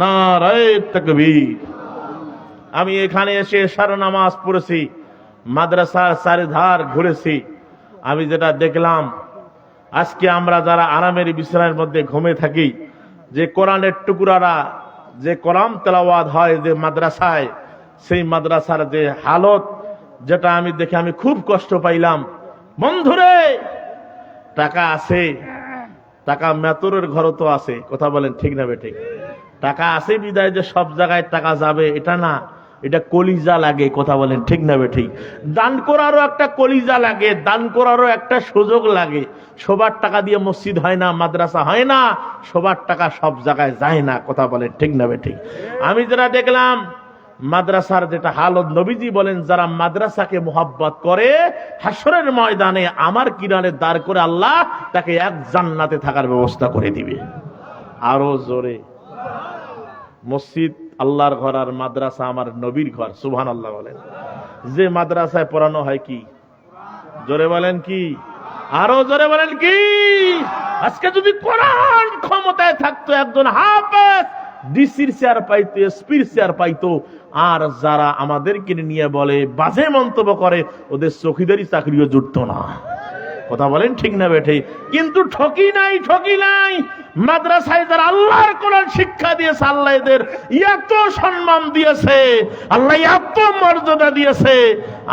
নারে তাকবীর। আমি এখানে এসে সারা নামাজ পড়েছি, মাদ্রাসার চারিধার ঘুরেছি। আমি যেটা দেখলাম, আজকে আমরা যারা আরামের বিছানার মধ্যে ঘুমে থাকি, যে কোরআনের টুকরারা, যে কোরআন তেলাওয়াত হয় যে মাদ্রাসায়, সেই মাদ্রাসার যে হালত, যেটা আমি দেখে আমি খুব কষ্ট পাইলাম। বন্ধুরে, টাকা আছে, টাকা মেতরের ঘরও তো আছে, কথা বলেন ঠিক না বেঠিক? টাকা আছে বিদায় যে সব জায়গায় টাকা যাবে এটা না, এটা কলিজা লাগে, কথা বলেন ঠিক না বেঠিক? দান করারও একটা কলিজা লাগে, দান করারও একটা সুযোগ লাগে। সবার টাকা দিয়ে মসজিদ হয় না, মাদ্রাসা হয় না, সবার টাকা সব জায়গায় যায় না, কথা বলেন ঠিক না বেঠিক? আমি যারা দেখলাম মাদ্রাসার যেটা হালত, নবীজি বলেন যারা মাদ্রাসাকে মোহাব্বত করে হাসরের ময়দানে আমার কিনারে দাঁড় করে আল্লাহ তাকে এক জান্নাতে থাকার ব্যবস্থা করে দিবে। আরো জোরে, মসজিদ আল্লাহর ঘর আর মাদ্রাসা আমার নবীর ঘর, সুবহানাল্লাহ বলেন। যে মাদ্রাসায় পড়ানো হয় কি, জোরে বলেন কি, আরো জোরে বলেন কি? আজকে যদি কোরআন ক্ষমতায় থাকতো, একজন হাফেজ ডিসির চেয়ার পাইতো, এসপির চেয়ার পাইতো, আর যারা আমাদেরকে নিয়ে বলে বাজে মন্তব্য করে ওদের চৌকিদারি চাকরিও জুটতো না, কথা বলেন ঠিক না বেঠে? কিন্তু ঠকি নাই, ঠকি নাই। মাদ্রাসায় যারা আল্লাহর কোরআন শিক্ষা দিয়েছে, আল্লাহ এদের এত সম্মান দিয়েছে, আল্লাহ এত মর্যাদা দিয়েছে,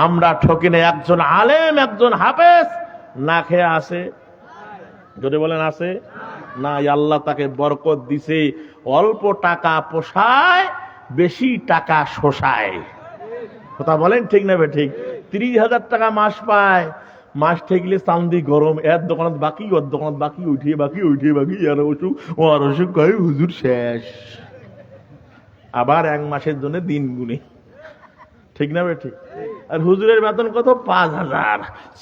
আমরা ঠকি নাই। একজন আলেম, একজন হাফেজ না খেয়ে আসে, যদি বলেন আছে না, আল্লাহ তাকে বরকত দিছে, অল্প টাকা পোষায়, বেশি টাকা শোষায়, কথা বলেন ঠিক না বেঠিক? 30,000 টাকা মাস পায়, মাস ঠেকলে চান্দি গরম, এর দোকানত বাকি, ওর দোকানত বাকি, উঠিয়ে বাকি, উঠিয়ে বাকি, আর অসুখ ও আর অসুখ কয় হুজুর শেষ, আবার 1 মাসের জন্য দিন গুনে, ঠিক না বেঠিক? আর হুজুরের বেতন কত? 5,000,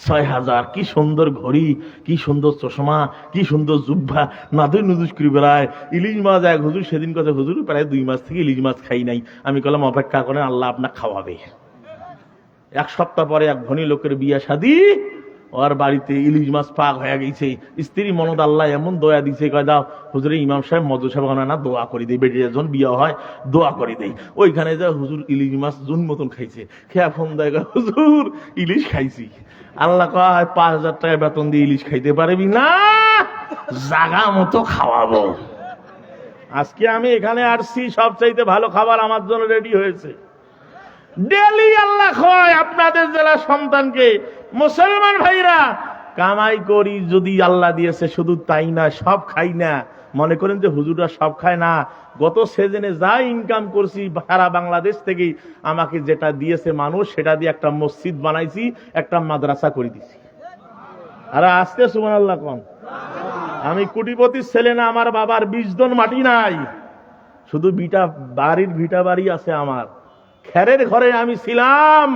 6,000। কি সুন্দর ঘড়ি, কি সুন্দর চশমা, কি সুন্দর জুব্বা, নাদুই নুদুস করে বেড়ায়। ইলিশ মাছ এক হুজুর সেদিন কথা, হুজুর প্রায় 2 মাস থেকে ইলিশ মাছ খাই নাই। আমি বললাম অপেক্ষা করেন, আল্লাহ আপনাকে খাওয়াবে। 1 সপ্তাহ পরে এক ধনী লোকের বিয়ে শাদী, ওর বাড়িতে ইলিশ মাছ পাক হয়ে গেছে। স্ত্রী মনদ আল্লাহ এমন দয়া দিছে, কয় দাও হুজুরে, ইমাম সাহেব মদ সাহেব না দোয়া করে দেয়, বেটির যখন বিয়ে হয় দোয়া করে দেয়। ওইখানে যা হুজুর ইলিশ মাছ জুন মতন খাইছে, খেয়া ফোন দেয়, হুজুর ইলিশ খাইছি। আল্লাহ কয় 5,000 টাকা বেতন দিয়ে ইলিশ খাইতে পারবি না, জাগা মতো খাওয়াবো। আজকে আমি এখানে আসছি, সবচাইতে ভালো খাবার আমার জন্য রেডি হয়েছে। ডেলি আল্লাহ খাওয়ায় আপনাদের জেলা সন্তানকে। মুসলমান ভাইরা, কামাই করি যদি আল্লাহ দিয়েছে, শুধু তাই না, সব খাই না। মনে করেন যে হুজুররা সব খায় না। গত সিজনে যা ইনকাম করছি সারা বাংলাদেশ থেকে, আমাকে যেটা দিয়েছে মানুষ, সেটা দিয়ে একটা মসজিদ বানাইছি, একটা মাদ্রাসা করে দিছি। আর আজকে সুবহানাল্লাহ কম, আমি কোটিপতির ছেলে না, আমার বাবার 20 জন মাটি নাই, শুধু ভিটা বাড়ি আছে আমার। খেরের ঘরে আমি ছিলাম,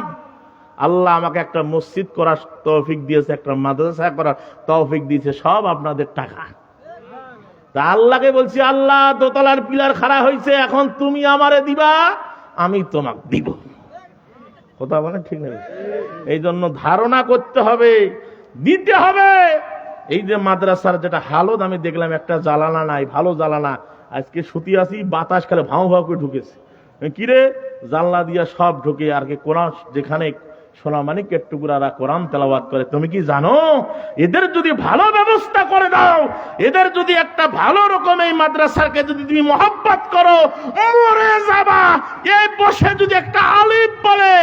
আল্লাহ আমাকে একটা মসজিদ করার তৌফিক দিয়েছে, একটা মাদ্রাসা করার তৌফিক দিয়েছে, সব আপনাদের টাকা। তা আল্লাহকে বলছি, আল্লাহ দোতলার পিলার খাড়া হয়েছে, এখন তুমি আমারে দিবা, আমি তোমাকে দিব, কথা বলেন ঠিক না? এই জন্য ধারণা করতে হবে, দিতে হবে। এই যে মাদ্রাসার যেটা হালত আমি দেখলাম, একটা জ্বালানা নাই, ভালো জ্বালানা। আজকে সুতি আসি, বাতাস খালে ভাও ভাও করে ঢুকেছে, কিরে জানলা দিয়া সব ঢুকে। আর কি কোরআন যেখানে সোনামানিকের টুকরারা কোরআন তেলাওয়াত করে, তুমি কি জানো এদের যদি ভালো ব্যবস্থা করে দাও, এদের যদি একটা ভালো রকম এই মাদ্রাসাকে যদি তুমি মহব্বত করো, মরে যাবা। এই বসে যদি একটা আলিফ বলে,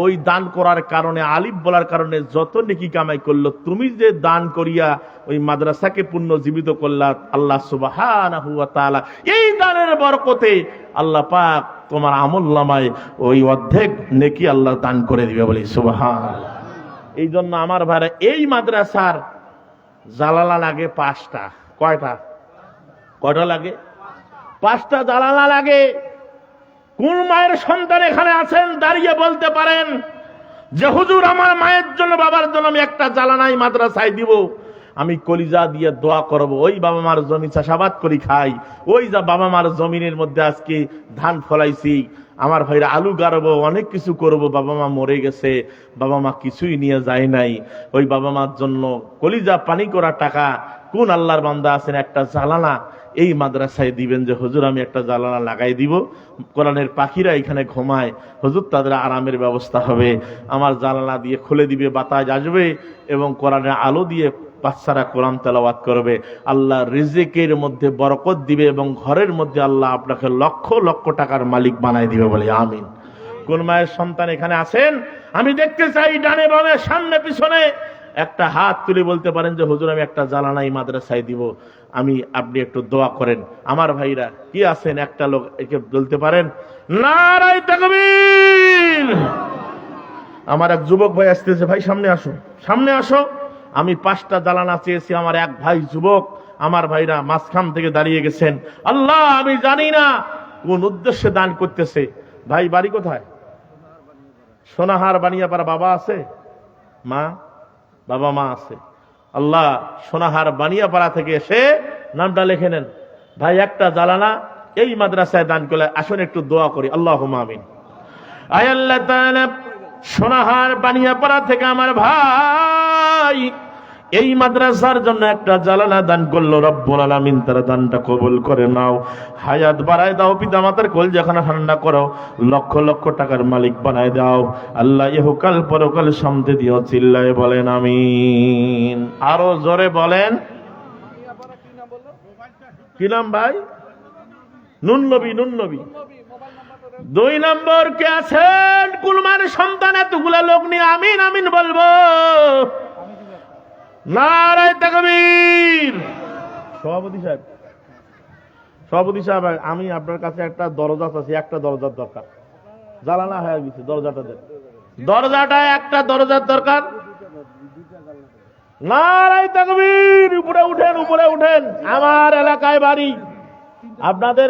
ওই দান করার কারণে, আলিফ বলার কারণে যত নেকি কামাই করলো, তুমি যে দান করিয়া ওই মাদ্রাসাকে পুনর্জীবিত করলা, আল্লাহ সুবহানাহু ওয়া তাআলা এই দানের বরকতে আল্লাহ পাক তোমার আমলনামায় ওই অর্ধেক নেকি আল্লাহ দান করে দিবে, বলি সুবহানাল্লাহ। এই জন্য আমার ভাইরা, এই মাদ্রাসার জালালা লাগে 5টা। কয়টা লাগে? 5টা জালালা লাগে। কোন মায়ের সন্তান এখানে আছেন, দাঁড়িয়ে বলতে পারেন যে হুজুর আমার মায়ের জন্য, বাবার জন্য আমি একটা জালানাই মাদ্রাসায় দিব, আমি কলিজা দিয়ে দোয়া করব। ওই বাবা মার জমি চাষাবাদ করি খাই, ওই যা বাবা মার জমিনের মধ্যে আজকে ধান ফলাইছি, আমার ভাইরা আলু গাড়বো, অনেক কিছু করব। বাবা মা মরে গেছে, বাবা মা কিছুই নিয়ে যায় নাই, ওই বাবা মার জন্য কলিজা পানি করা টাকা। কোন আল্লাহর বান্দা আছেন একটা জালানা এই মাদ্রাসায় দিবেন, যে হুজুর আমি একটা জালানা লাগাই দিব, কোরআনের পাখিরা এখানে ঘুমায়, হুজুর তাদের আরামের ব্যবস্থা হবে, আমার জালানা দিয়ে খুলে দিবে, বাতাস আসবে এবং কোরআনের আলো দিয়ে বাচ্চারা কোরআন তেলাওয়াত করবে। আল্লাহ রিজিকের মধ্যে বরকত দিবে এবং ঘরের মধ্যে আল্লাহ আপনাকে লক্ষ লক্ষ টাকার মালিক বানাই দিবে, বলে আমিন। কোন মায়ের সন্তান এখানে আছেন? আমি দেখতে চাই ডানে বামে সামনে পিছনে একটা হাত তুলে বলতে পারেন যে হুজুর আমি একটা জালানাই মাদ্রাসায় দিব, আপনি একটু দোয়া করেন। আমার ভাইরা কি আছেন, একটা লোক একে বলতে পারেন নারায়ে তাকবীর? আমার এক যুবক ভাই আসতেছে, ভাই সামনে আসো, সামনে আসো। আমি 5টা জালানা চেয়েছি, আমার এক ভাই যুবক, আমার ভাইরা মাঝখান থেকে দাঁড়িয়ে গেছেন। আল্লাহ আমি জানি না কোন উদ্দেশ্যে দান করতেছে। ভাই বাড়ি কোথায়? সোনাহার বানিয়াপাড়া। বাবা আছে? মা? বাবা মা আছে। আল্লাহ সোনাহার বানিয়াপাড়া থেকে এসে নামটা লিখে নেন। ভাই একটা জালানা এই মাদ্রাসায় দান করলে আসুন একটু দোয়া করি। আল্লাহুম্মা আমিন। আয় আল্লাহ তাআলা, সোনাহার বানিয়াপাড়া থেকে আমার ভাই এই মাদ্রাসার জন্য একটা জালানা দান করলো, রব্বুল আলামিন তার দানটা কবুল করে নাও, হায়াত বাড়ায় দাও, পিতা মাতার কলজাখানা ঠান্ডা করো, লক্ষ লক্ষ টাকার মালিক বানায় দাও আল্লাহ, ইহকাল পরকাল শান্তি দিও। চিল্লায় বলেন আমিন। আরো জোরে বলেন। কি নাম ভাই? নুন নবী। 2 নম্বর কে আছেন? কুলমার সন্তান এতগুলা লোক নিয়ে আমিন আমিন বলবো। নারায়ে তাকবীর। সভাপতি সাহেব আমি আপনার কাছে একটা দরজা আছে, একটা দরজার দরকার। জ্বালানা হয়ে গেছে, দরজাটা দেন। দরজাটা একটা দরজার দরকার। নারায়ে তাকবীর। উপরে উঠেন। আমার এলাকায় বাড়ি, আপনাদের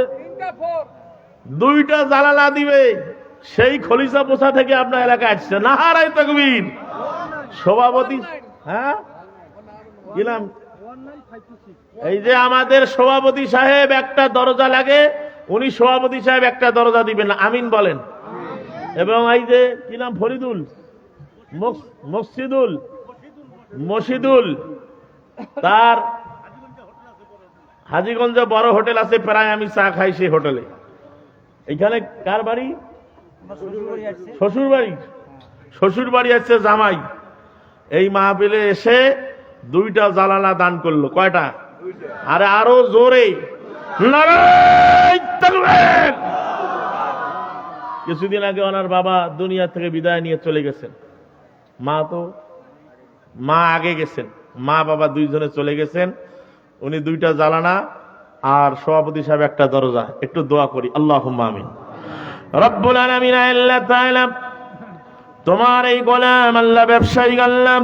2টা জালানা দিবে, সেই খলিশা পোষা থেকে আপনার এলাকায় আসছে। নারায়ে তাকবীর। সভাপতি, হ্যাঁ কি নাম? এই যে আমাদের সভাপতি সাহেব একটা দরজা লাগে, উনি সভাপতি সাহেব একটা দরজা দিবেন, আমিন বলেন। এবং এই যে কি নাম? ফরিদুল, মসজিদুল, তার হাজীগঞ্জে বড় হোটেল আছে, প্রায় আমি চা খাই সেই হোটেলে। এখানে কার বাড়ি? শ্বশুর বাড়ি আছে জামাই। এই মাহফিলে এসে 2টা জালানা দান করলো। কয়টা? আরে আরো জোরে নারায়ে তাকবীর। কিছুদিন আগে ওনার বাবা দুনিয়া থেকে বিদায় নিয়ে চলে গেছেন। মা আগে গেছেন, মা বাবা 2 জনে চলে গেছেন। উনি 2টা জালানা আর সভাপতি সাহেব একটা দরজা। একটু দোয়া করি। আল্লাহুম্মা আমিন। রব্বুল আলামিন, আল্লাহ তাআলা তোমার এই গোলাম আল্লাহ, ব্যবসায়ী আল্লাহ,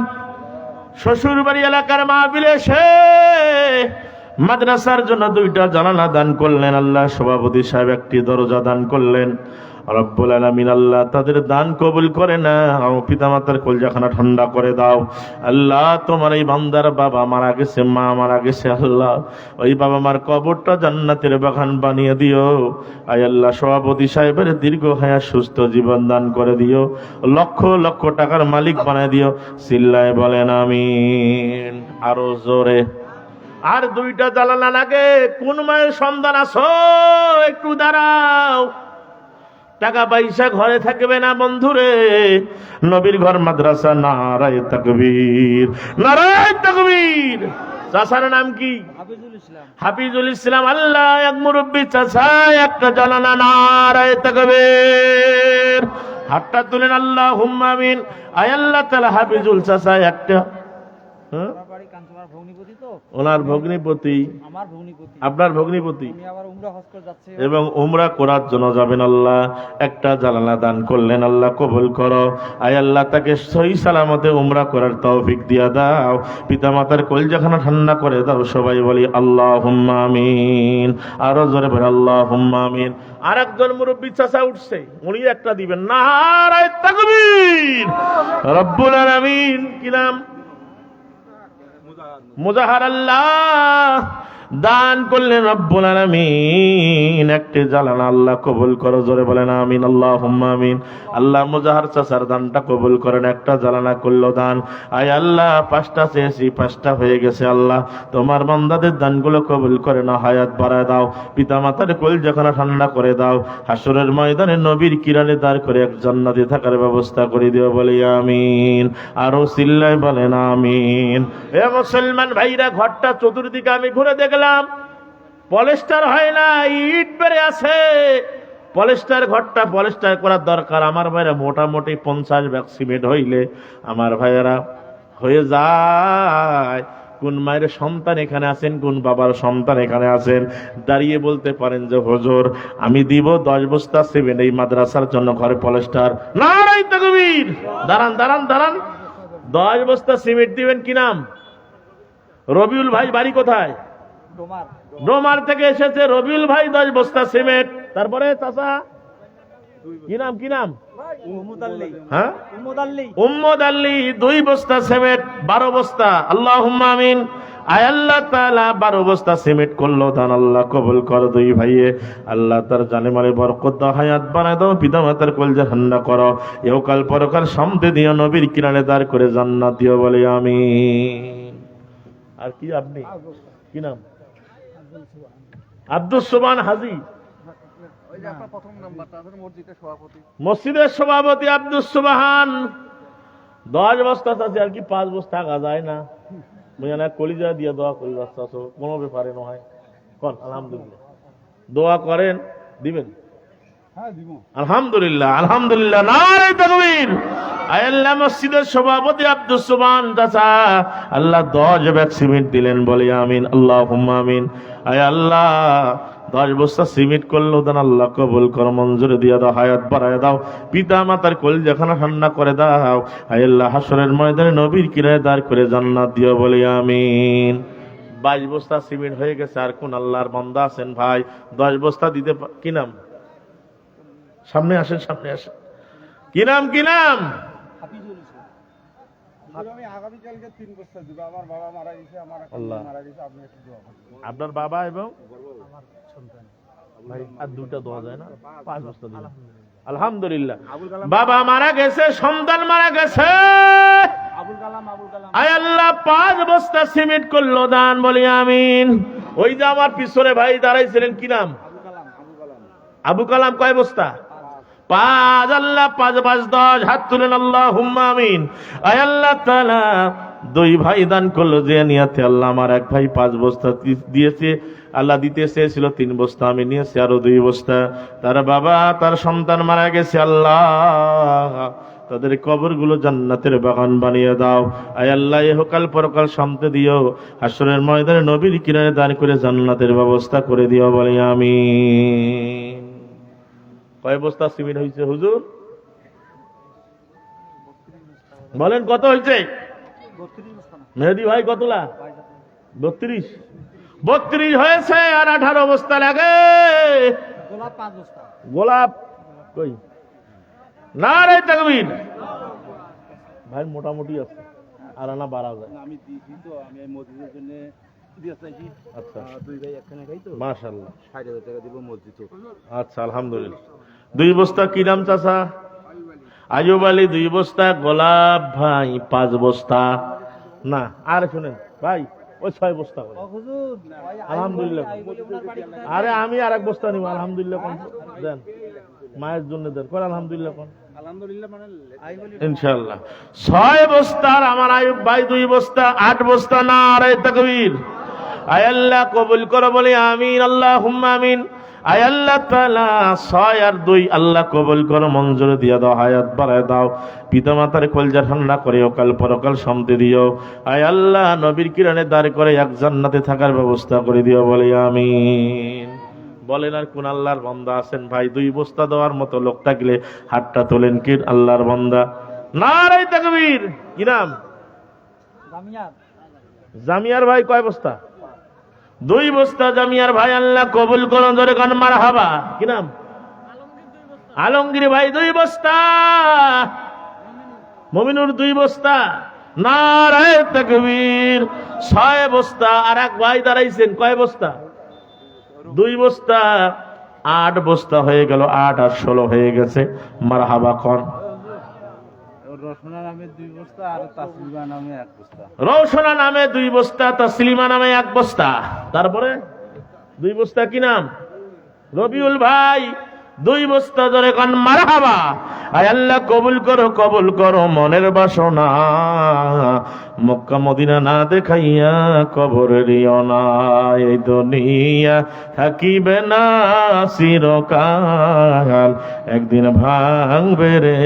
শ্বশুর বাড়ি এলাকার মাহফিলে এসে মাদ্রাসার জন্য 2টা জানালা দান করলেন আল্লাহ, সভাপতি সাহেব একটি দরজা দান করলেন। রব্বুল আলামিন আল্লাহ তাদের দান কবুল করে নাও, পিতা মাতার কলজাখানা ঠান্ডা করে দাও আল্লাহ। তোমার এই বান্দার বাবা মারা গেছে, মা মারা গেছে আল্লাহ, ওই বাবা মার কবরটা জান্নাতের বাগান বানিয়ে দিও। আয় আল্লাহ সভাপতি সাহেবের দীর্ঘ হায়াত, সুস্থ জীবন দান করে দিও, লক্ষ লক্ষ টাকার মালিক বানায় দিও। চিল্লায় বলেন আমিন। আরো জোরে। আর 2টা জালানা লাগে। কোন মায়ের সন্তান আছো একটু দাঁড়াও। টাকা পয়সা ঘরে থাকবে না বন্ধুরে, নবীর ঘর মাদ্রাসা। নারায়ে তাকবীর, নারায়ে তাকবীর। চাচার নাম কি? হাফিজুল ইসলাম। আল্লাহ এক মুরব্বী চাচা একটা জালানা। নারায়ে তাকবীর। হাতটা তুলেন। আল্লাহুম্মা আমিন। আয় আল্লাহ তাআলা হাফিজুল চাচা একটা, ওনার ভগ্নিপতি, আপনার ভগ্নিপতি, এবং উমরা করার জন্য যাবেন আল্লাহ, একটা জালানা দান করলেন আল্লাহ, কবুল করো। আয় আল্লাহ তাকে সহি সালামতে উমরা করার তৌফিক দিয়া দাও, পিতা মাতার কলজাখানা ঠান্ডা করে দাও। সবাই বলি আল্লাহুম্মা আমিন। আরো জোরে বলি আল্লাহুম্মা আমিন। আর একজন মুরব্বী চাচা উঠছে, উনি একটা দিবেন। নারায়ে তাকবীর। রব্বুল আলামিন। কি নাম? মুজাহার। আল্লাহ দান করলেন রব্বুল আলামিন একটি জালানা, আল্লাহ কবুল করো। জোরে বলেন আমিন। আল্লাহুম্মা আমিন। আল্লাহ মুজাহার চাচার দানটা কবুল করেন, একটা জালানা করলো দান। আয় আল্লাহ 5টা চেয়েছি, 5টা হয়ে গেছে আল্লাহ, তোমার বান্দাদের দানগুলো কবুল করে না, হায়াত বাড়ায় দাও, পিতা মাতার কলজাখানা ঠান্ডা করে দাও, হাসরের ময়দানে নবীর কিরানে দাঁড় করে এক জান্নাতে থাকার ব্যবস্থা করে দিও। বলি আমিন। আরো চিল্লায় বলেন আমিন। এ মুসলমান ভাইরা, ঘরটা চতুর্দিকে আমি ঘুরে দেখলাম, পলেস্টার হয় না, ইট বেড়ে আছে। ঘরটা পলেস্টার করার দরকার। আমার ভাইরা মোটামুটি 50 ব্যাগ সিমেন্ট হইলে আমার ভাইয়েরা হয়ে যায়। কোন মায়ের সন্তান এখানে আছেন, কোন বাবার সন্তান এখানে আছেন, দাঁড়িয়ে বলতে পারেন যে হুজুর আমি দিব 10 বস্তা সিমেন্ট এই মাদ্রাসার জন্য, ঘরে পলেস্টার। নারায়ে তাকবীর। দাঁড়ান দাঁড়ান দাঁড়ান, 10 বস্তা সিমেন্ট দিবেন। কি নাম? রবিউল ভাই, বাড়ি কোথায়? ডোমার থেকে এসেছে রবিউল ভাই, 10 বস্তা সিমেন্ট। তারপরে চাচা কি নাম? কি নাম? হ্যাঁ, উম্মদ আলী, 2 বস্তা সিমেন্ট, 12 বস্তা। আল্লাহুম্মা আমিন। আয় আল্লাহ তাআলা 12 বস্তা সিমেন্ট করলো দান, আল্লাহ কবুল কর। 2 ভাইয়ে আল্লাহ তার জানে মালে বরকত দাও, হায়াত বানায় দাও, পিতা মাতার কলজা ঠান্ডা করো, ইহকাল পরকাল শান্তি দিও, নবীর কিনারে দাঁড় করে জান্নাত দিও, বলে আমিন। আর কি আপনি কি নাম? আব্দুল সুবহান হাজী, মসজিদের সভাপতি আব্দুল সুবহান। 10 বস্তা আছে, আর কি 5 বস্তা আগা যায় না? বুঝা কলিজা দিয়ে দোয়া করি, রাস্তা কোনো ব্যাপারে নয়। কন আলহামদুলিল্লাহ, দোয়া করেন, দিবেন। আলহামদুলিল্লাহ, আলহামদুলিল্লাহ, নারায়ে তাকবীর। আয় আল্লাহ, মসজিদের সভাপতি আব্দুল সুবহান চাচা আল্লাহ 10 ব্যাগ সিমেন্ট দিলেন, বলি আমিন। আল্লাহুম্মা আমিন। আয় আল্লাহ 10 বস্তা সিমেন্ট করলো দেন, আল্লাহ কবুল কর, মঞ্জুরি দিয়ে দাও, হায়াত বাড়ায় দাও, পিতা মাতার কলিজাখানা ঠান্ডা করে দাও। আয় আল্লাহ হাসরের ময়দানে নবীর কিনারে দাঁড় করে জান্নাত দিও, বলি আমিন। 22 বস্তা সিমেন্ট হয়ে গেছে। আর কোন আল্লাহর বান্দা আছেন ভাই 10 বস্তা দিতে? কি নাম? সামনে আসেন, সামনে আসেন। কি নাম? কি নাম? আপনার বাবা এবং ভাই আর 2টা দেওয়া যায় না? 5 বস্তা দিন। আলহামদুলিল্লাহ, বাবা মারা গেছে, সন্তান মারা গেছে। আয় আল্লাহ 5 বস্তা সিমেন্ট করলো দান, বলি আমিন। ওই যে আমার পিছনে ভাই দাঁড়াইছিলেন, কি নাম? আবু কালাম। কয় বস্তা? 5। আল্লাহ 5 5 10, হাত তুলেন, আল্লাহুম্মা আমিন। আয় আল্লাহ তাআলা 2 ভাই দান করলো যে নিয়াতে, আল্লাহ আমার এক ভাই 5 বস্তা দিয়েছে, আল্লাহ দিতে চেয়েছিল 3 বস্তা, আমি নিয়েছি আরো 2 বস্তা। তার বাবা তার সন্তান মারা গেছে, আল্লাহ তাদের কবরগুলো জান্নাতের বাগান বানিয়ে দাও। আয় আল্লাহ ইহকাল পরকাল শান্তি দিও, হাসরের ময়দানে নবীর কিনারে দাঁড় করে জান্নাতের ব্যবস্থা করে দিও, বলি আমিন। কয় বস্তা সিমেন্ট হয়েছে হুজুর? বলেন কত হয়েছে? মেহেদি ভাই কতলা? 32। 32 হয়েছে। আর 18 বস্তা লাগে। গোলাপ কই? নারায়ে তাকবীর। ভাই মোটামুটি আছে, আর আনা 12 যায়। আমি দিছি তো, আমি মসজিদের জন্য দিয়ে চাইছি। আচ্ছা, 2 ভাই একখানে খাই তো, মাশাআল্লাহ 60,000 টাকা দিব মসজিদ। আচ্ছা, আলহামদুলিল্লাহ। 2 বস্তা কি দাম চাচা? আইয়ুব আলী 2 বস্তা, গোলাপ ভাই 5 বস্তা। না আর শুনেন ভাই, ওই 6 বস্তা করে। আলহামদুলিল্লাহ। আরে আমি আর 1 বস্তা নিব। আলহামদুলিল্লাহ কোন দেন, মায়ের জন্য দেন। কোন আলহামদুলিল্লাহ কোন? আলহামদুলিল্লাহ মানে ইনশাআল্লাহ 6 বস্তার আমার আইয়ুব ভাই 2 বস্তা, 8 বস্তা। নারায়ে তাকবীর। আয় আল্লাহ কবুল করো, বলি আমিন। আল্লাহুম্মা আমিন। আয় আল্লাহ তাআলা 6 আর 2 আল্লাহ কবুল করো, মঞ্জুর দিয়ে দাও, হায়াত বাড়ায় দাও, পিতা মাতার কলজা ঠান্ডা করে কাল পরকাল শান্তি দিও। আয় আল্লাহ নবীর কিরণে দাঁড় করে এক জান্নাতে থাকার ব্যবস্থা করে দিও, বলি আমিন। বলেন আর কোন আল্লাহর বান্দা আছেন ভাই 2 বস্তা দেওয়ার মতো লোক থাকলে হাতটা তোলেন। কি আল্লাহর বান্দা? নারায়ে তাকবীর। কি নাম? জামিয়ার ভাই কয় বস্তা? 2 বস্তা জামিয়ার ভাই, আল্লাহ কবুল করো, জোরে কান মারহাবা। কি নাম? আলমগীর ভাই 2 বস্তা। মুমিনুর 2 বস্তা। নারায়ে তাকবীর। 6 বস্তা। আর এক ভাই দাঁড়াইছেন, কয় বস্তা? 2 বস্তা। 8 বস্তা হয়ে গেল। 8 আর 16 হয়ে গেছে। মারহাবা কর। রওশনা নামে 2 বস্তা, আর তাসলিমা নামে 1 বস্তা। রওশনা নামে 2 বস্তা, তাসলিমা নামে 1 বস্তা। তারপরে 2 বস্তা কি নাম? রবিউল ভাই 2 বস্তা। ধরে কান মারহাবা। আয় আল্লাহ কবুল করো, কবুল করো মনের বাসনা, মক্কা মদিনা না দেখাইয়া কবর দিও না। এই দুনিয়া থাকিবে না চিরকাল, একদিন ভাঙবে রে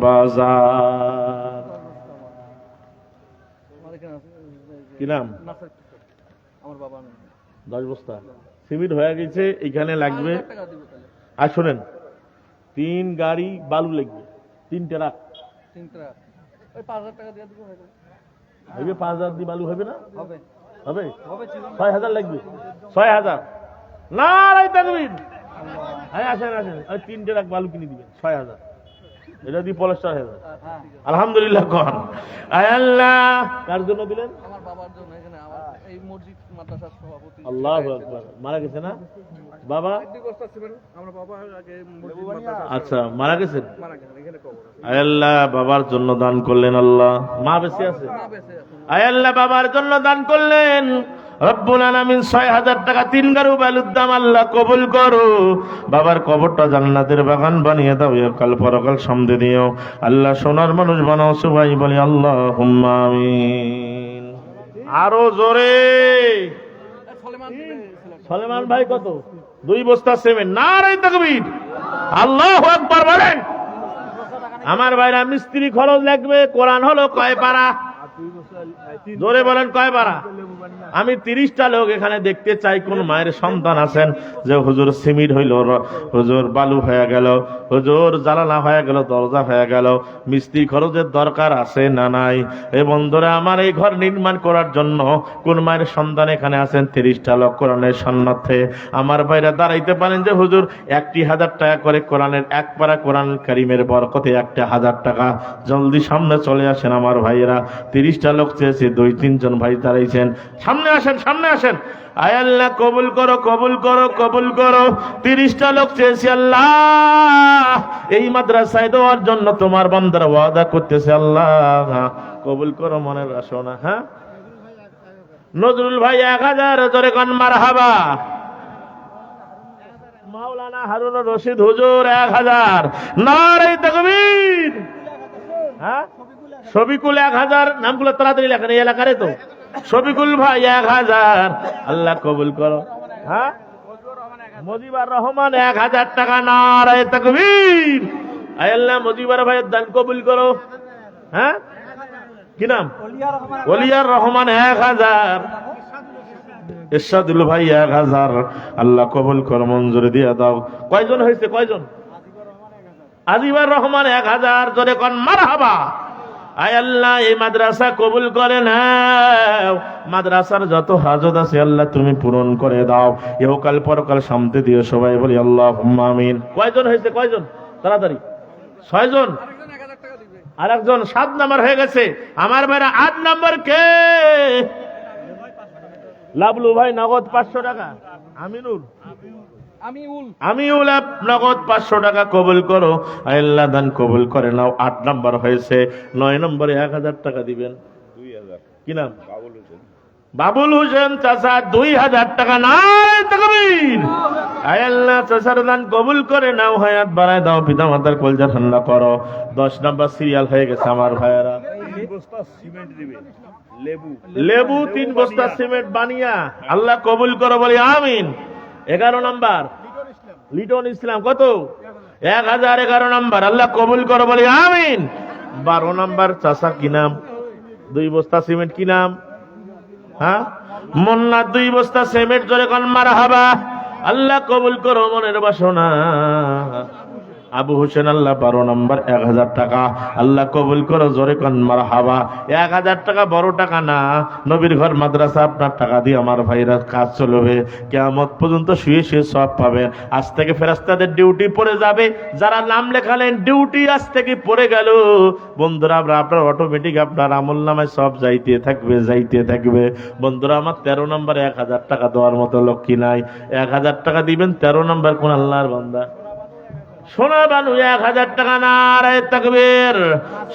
বাজার। কি নাম? আমার বাবা 10 বস্তা সিমেন্ট হয়ে গেছে, এখানে লাগবে। টাকা দিব তাহলে আর শোনেন, 3 গাড়ি বালু লাগবে, 3 ট্রাক। 3 টাকা ওই 5000 টাকা দিয়ে দিব হয়ে গেল। হবে 5000 দিয়ে বালু হবে না? হবে হবে হবে ছিল 6000 লাগবে। 6000 নারায়ে তাকবীর। হ্যাঁ আসেন আসেন, ওই 3 ট্রাক বালু কিনে দিবেন 6000, এটা দিয়ে পলেস্টার হয়ে যাবে। হ্যাঁ আলহামদুলিল্লাহ কন। আয় আল্লাহ, কার জন্য দিলেন? আমার বাবার জন্য এখানে আমার এই মসজিদ মাদ্রাসার সভাপতি। আল্লাহু আকবার। মারা গেছে না বাবা? 2 বস্তা সিমেন্ট আমার বাবা আগে মসজিদ মাদ্রাসা আচ্ছা, মারা গেছেন। মারা গেছে, এখানে কবর আছে। আয় আল্লাহ, বাবার জন্য দান করলেন আল্লাহ। মা বেঁচে আছে? না বেঁচে আছে। আয় আল্লাহ, বাবার জন্য দান করলেন রব্বুল আলামিন। 6000 টাকা 3 গাড়ু বালুর দাম আল্লাহ কবুল করো। বাবার কবরটা জান্নাতের বাগান বানিয়ে দাও, কাল পরকাল সামনে দিও আল্লাহ। সোনার মানুষ বানাও সবাই বলি আল্লাহুম্মা আমিন। আরো জোরে। সলেমান সলেমান ভাই কত? 2 বস্তা সিমেন্ট। নারায়ে তাকবীর, আল্লাহু আকবার বলেন। আমার ভাইরা, মিস্ত্রি খরচ লাগবে। কোরআন হলো কয় পারা? জোরে বলেন, কয় পারা? আমি 30টা লোক এখানে দেখতে চাই কোন মায়ের সন্তান আছেন যে হুজুর সিমেন্ট হইল, হুজুর বালু হয়ে গেল, হুজুর জানালা হয়ে গেল, দরজা হয়ে গেল, মিস্ত্রি খরচের দরকার আছে না নাই? এই বন্ধুরা, আমার এই ঘর নির্মাণ করার জন্য কোন মায়ের সন্তান এখানে আছেন? 30টা লোক কোরআনের সন্ন্যার্থে আমার ভাইরা দাঁড়াইতে পারেন যে হুজুর 1000 টাকা করে কোরআনের এক পারা কোরআন কারিমের বরকতে 1000 টাকা। জলদি সামনে চলে আসেন আমার ভাইয়েরা। 30টা লোক চেয়েছে, 2-3 জন ভাই দাঁড়াইছেন। সামনে আসেন, সামনে আসেন। আয় আল্লাহ, কবুল করো, কবুল করো, কবুল করো। 30টা লোক চেয়েছি আল্লাহ, এই মাদ্রাসায় দেওয়ার জন্য তোমার বান্দারা ওয়াদা করতেছে আল্লাহ, কবুল করো মনের বাসনা। হ্যাঁ, নজরুল ভাই 1000, জোরে কোন মারহাবা। মাওলানা হারুন রশিদ হুজুর 1000। নারায়ে তাকবীর। হ্যাঁ, শফিকুল 1000। নামগুলো তাড়াতাড়ি লেখেন, এই এলাকারে তো। শফিকুল ভাই 1000, আল্লাহ কবুল করো। হ্যাঁ, মজিবুর রহমান 1000 টাকা। নারায়ে তাকবীর। আয় আল্লাহ, মজিবুর ভাইয়ের দান কবুল করো। হ্যাঁ, কি নাম? ওলিয়ার রহমান 1000। ইরশাদুল ভাই 1000, আল্লাহ কবুল করো, মঞ্জুরি দিয়ে দাও। কয়জন হয়েছে? কয়জন? আজিবুর রহমান 1000, জোরে কোন মারহাবা। আয় আল্লাহ, এই মাদ্রাসা কবুল করে নাও। মাদ্রাসার যত হাজত আছে আল্লাহ তুমি পূরণ করে দাও, ইহকাল পরকাল শান্তি দিও। সবাই বলি আল্লাহুম্মা আমিন। কয়জন হয়েছে? কয়জন? তাড়াতাড়ি। 6 জন। আরেকজন 1000 টাকা দিবে। আরেকজন 7 নাম্বার হয়ে গেছে। আমার ভাইরা 8 নাম্বার কে? লাবলু ভাই নগদ 500 টাকা। আমিনুল, আমিউল নগদ 500 টাকা কবুল করো। আল্লাহ দান কবুল করে নাও। 8 নাম্বার হয়েছে। 9 নম্বরে 1000 টাকা দিবেন। 2000। কি নাম? বাবুল হোসেন চাচা 2000 টাকা। নারায়ে তাকবীর। আল্লাহ, চাচার দান কবুল করে নাও, হায়াত বাড়ায় দাও, পিতা মাতার কলজা ঠান্ডা করো। 10 নাম্বার সিরিয়াল হয়ে গেছে আমার ভাইয়েরা। 3 বস্তা সিমেন্ট দিবে, লেবু 3 বস্তা সিমেন্ট বানিয়া আল্লাহ কবুল করো বলি আমিন। 11 নাম্বার লিটন ইসলাম কত? 1000। 11 নাম্বার আল্লাহ কবুল করো বলি আমিন। 12 নাম্বার চাচা কি নাম? 2 বস্তা সিমেন্ট। কি নাম? হ্যাঁ, মুন্না 2 বস্তা সিমেন্ট। জোরে কোন মারহাবা। আল্লাহ কবুল করো মনের বাসনা। আবু হোসেন আল্লাহ 12 নম্বর 1000 টাকা। আল্লাহ কবুল করো, জোরে কোন মারহাবা। 1000 টাকা বড় টাকা না, নবীর ঘর মাদ্রাসা আপনার টাকা দিয়ে আমার ভাইরা কাজ চলবে, কিয়ামত পর্যন্ত শুয়ে শুয়ে সব পাবেন। আজ থেকে ফেরেশতাদের ডিউটি পড়ে যাবে, যারা নাম লেখালেন ডিউটি আজ থেকে পড়ে গেল। বন্ধুরা, আপনার অটোমেটিক আপনার আমল নামায় সব যাইতে থাকবে, যাইতে থাকবে। বন্ধুরা আমার 13 নম্বর 1000 টাকা দেওয়ার মতো লক্ষ্মী নাই। 1000 টাকা দিবেন। 13 নম্বর কোন আল্লাহর বান্দা? সোনা বানু 1000 টাকা। নারায়ে তাকবীর।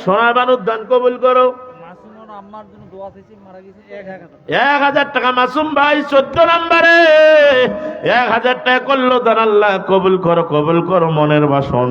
সোনা বানুর দান কবুল করো। আম্মার জন্য দোয়া চাইছি, মারা গেছে। 1000 টাকা মাসুম ভাই 14 নম্বরে 1000 টাকা করলো দান। আল্লাহ কবুল করো, কবুল করো মনের বাসন।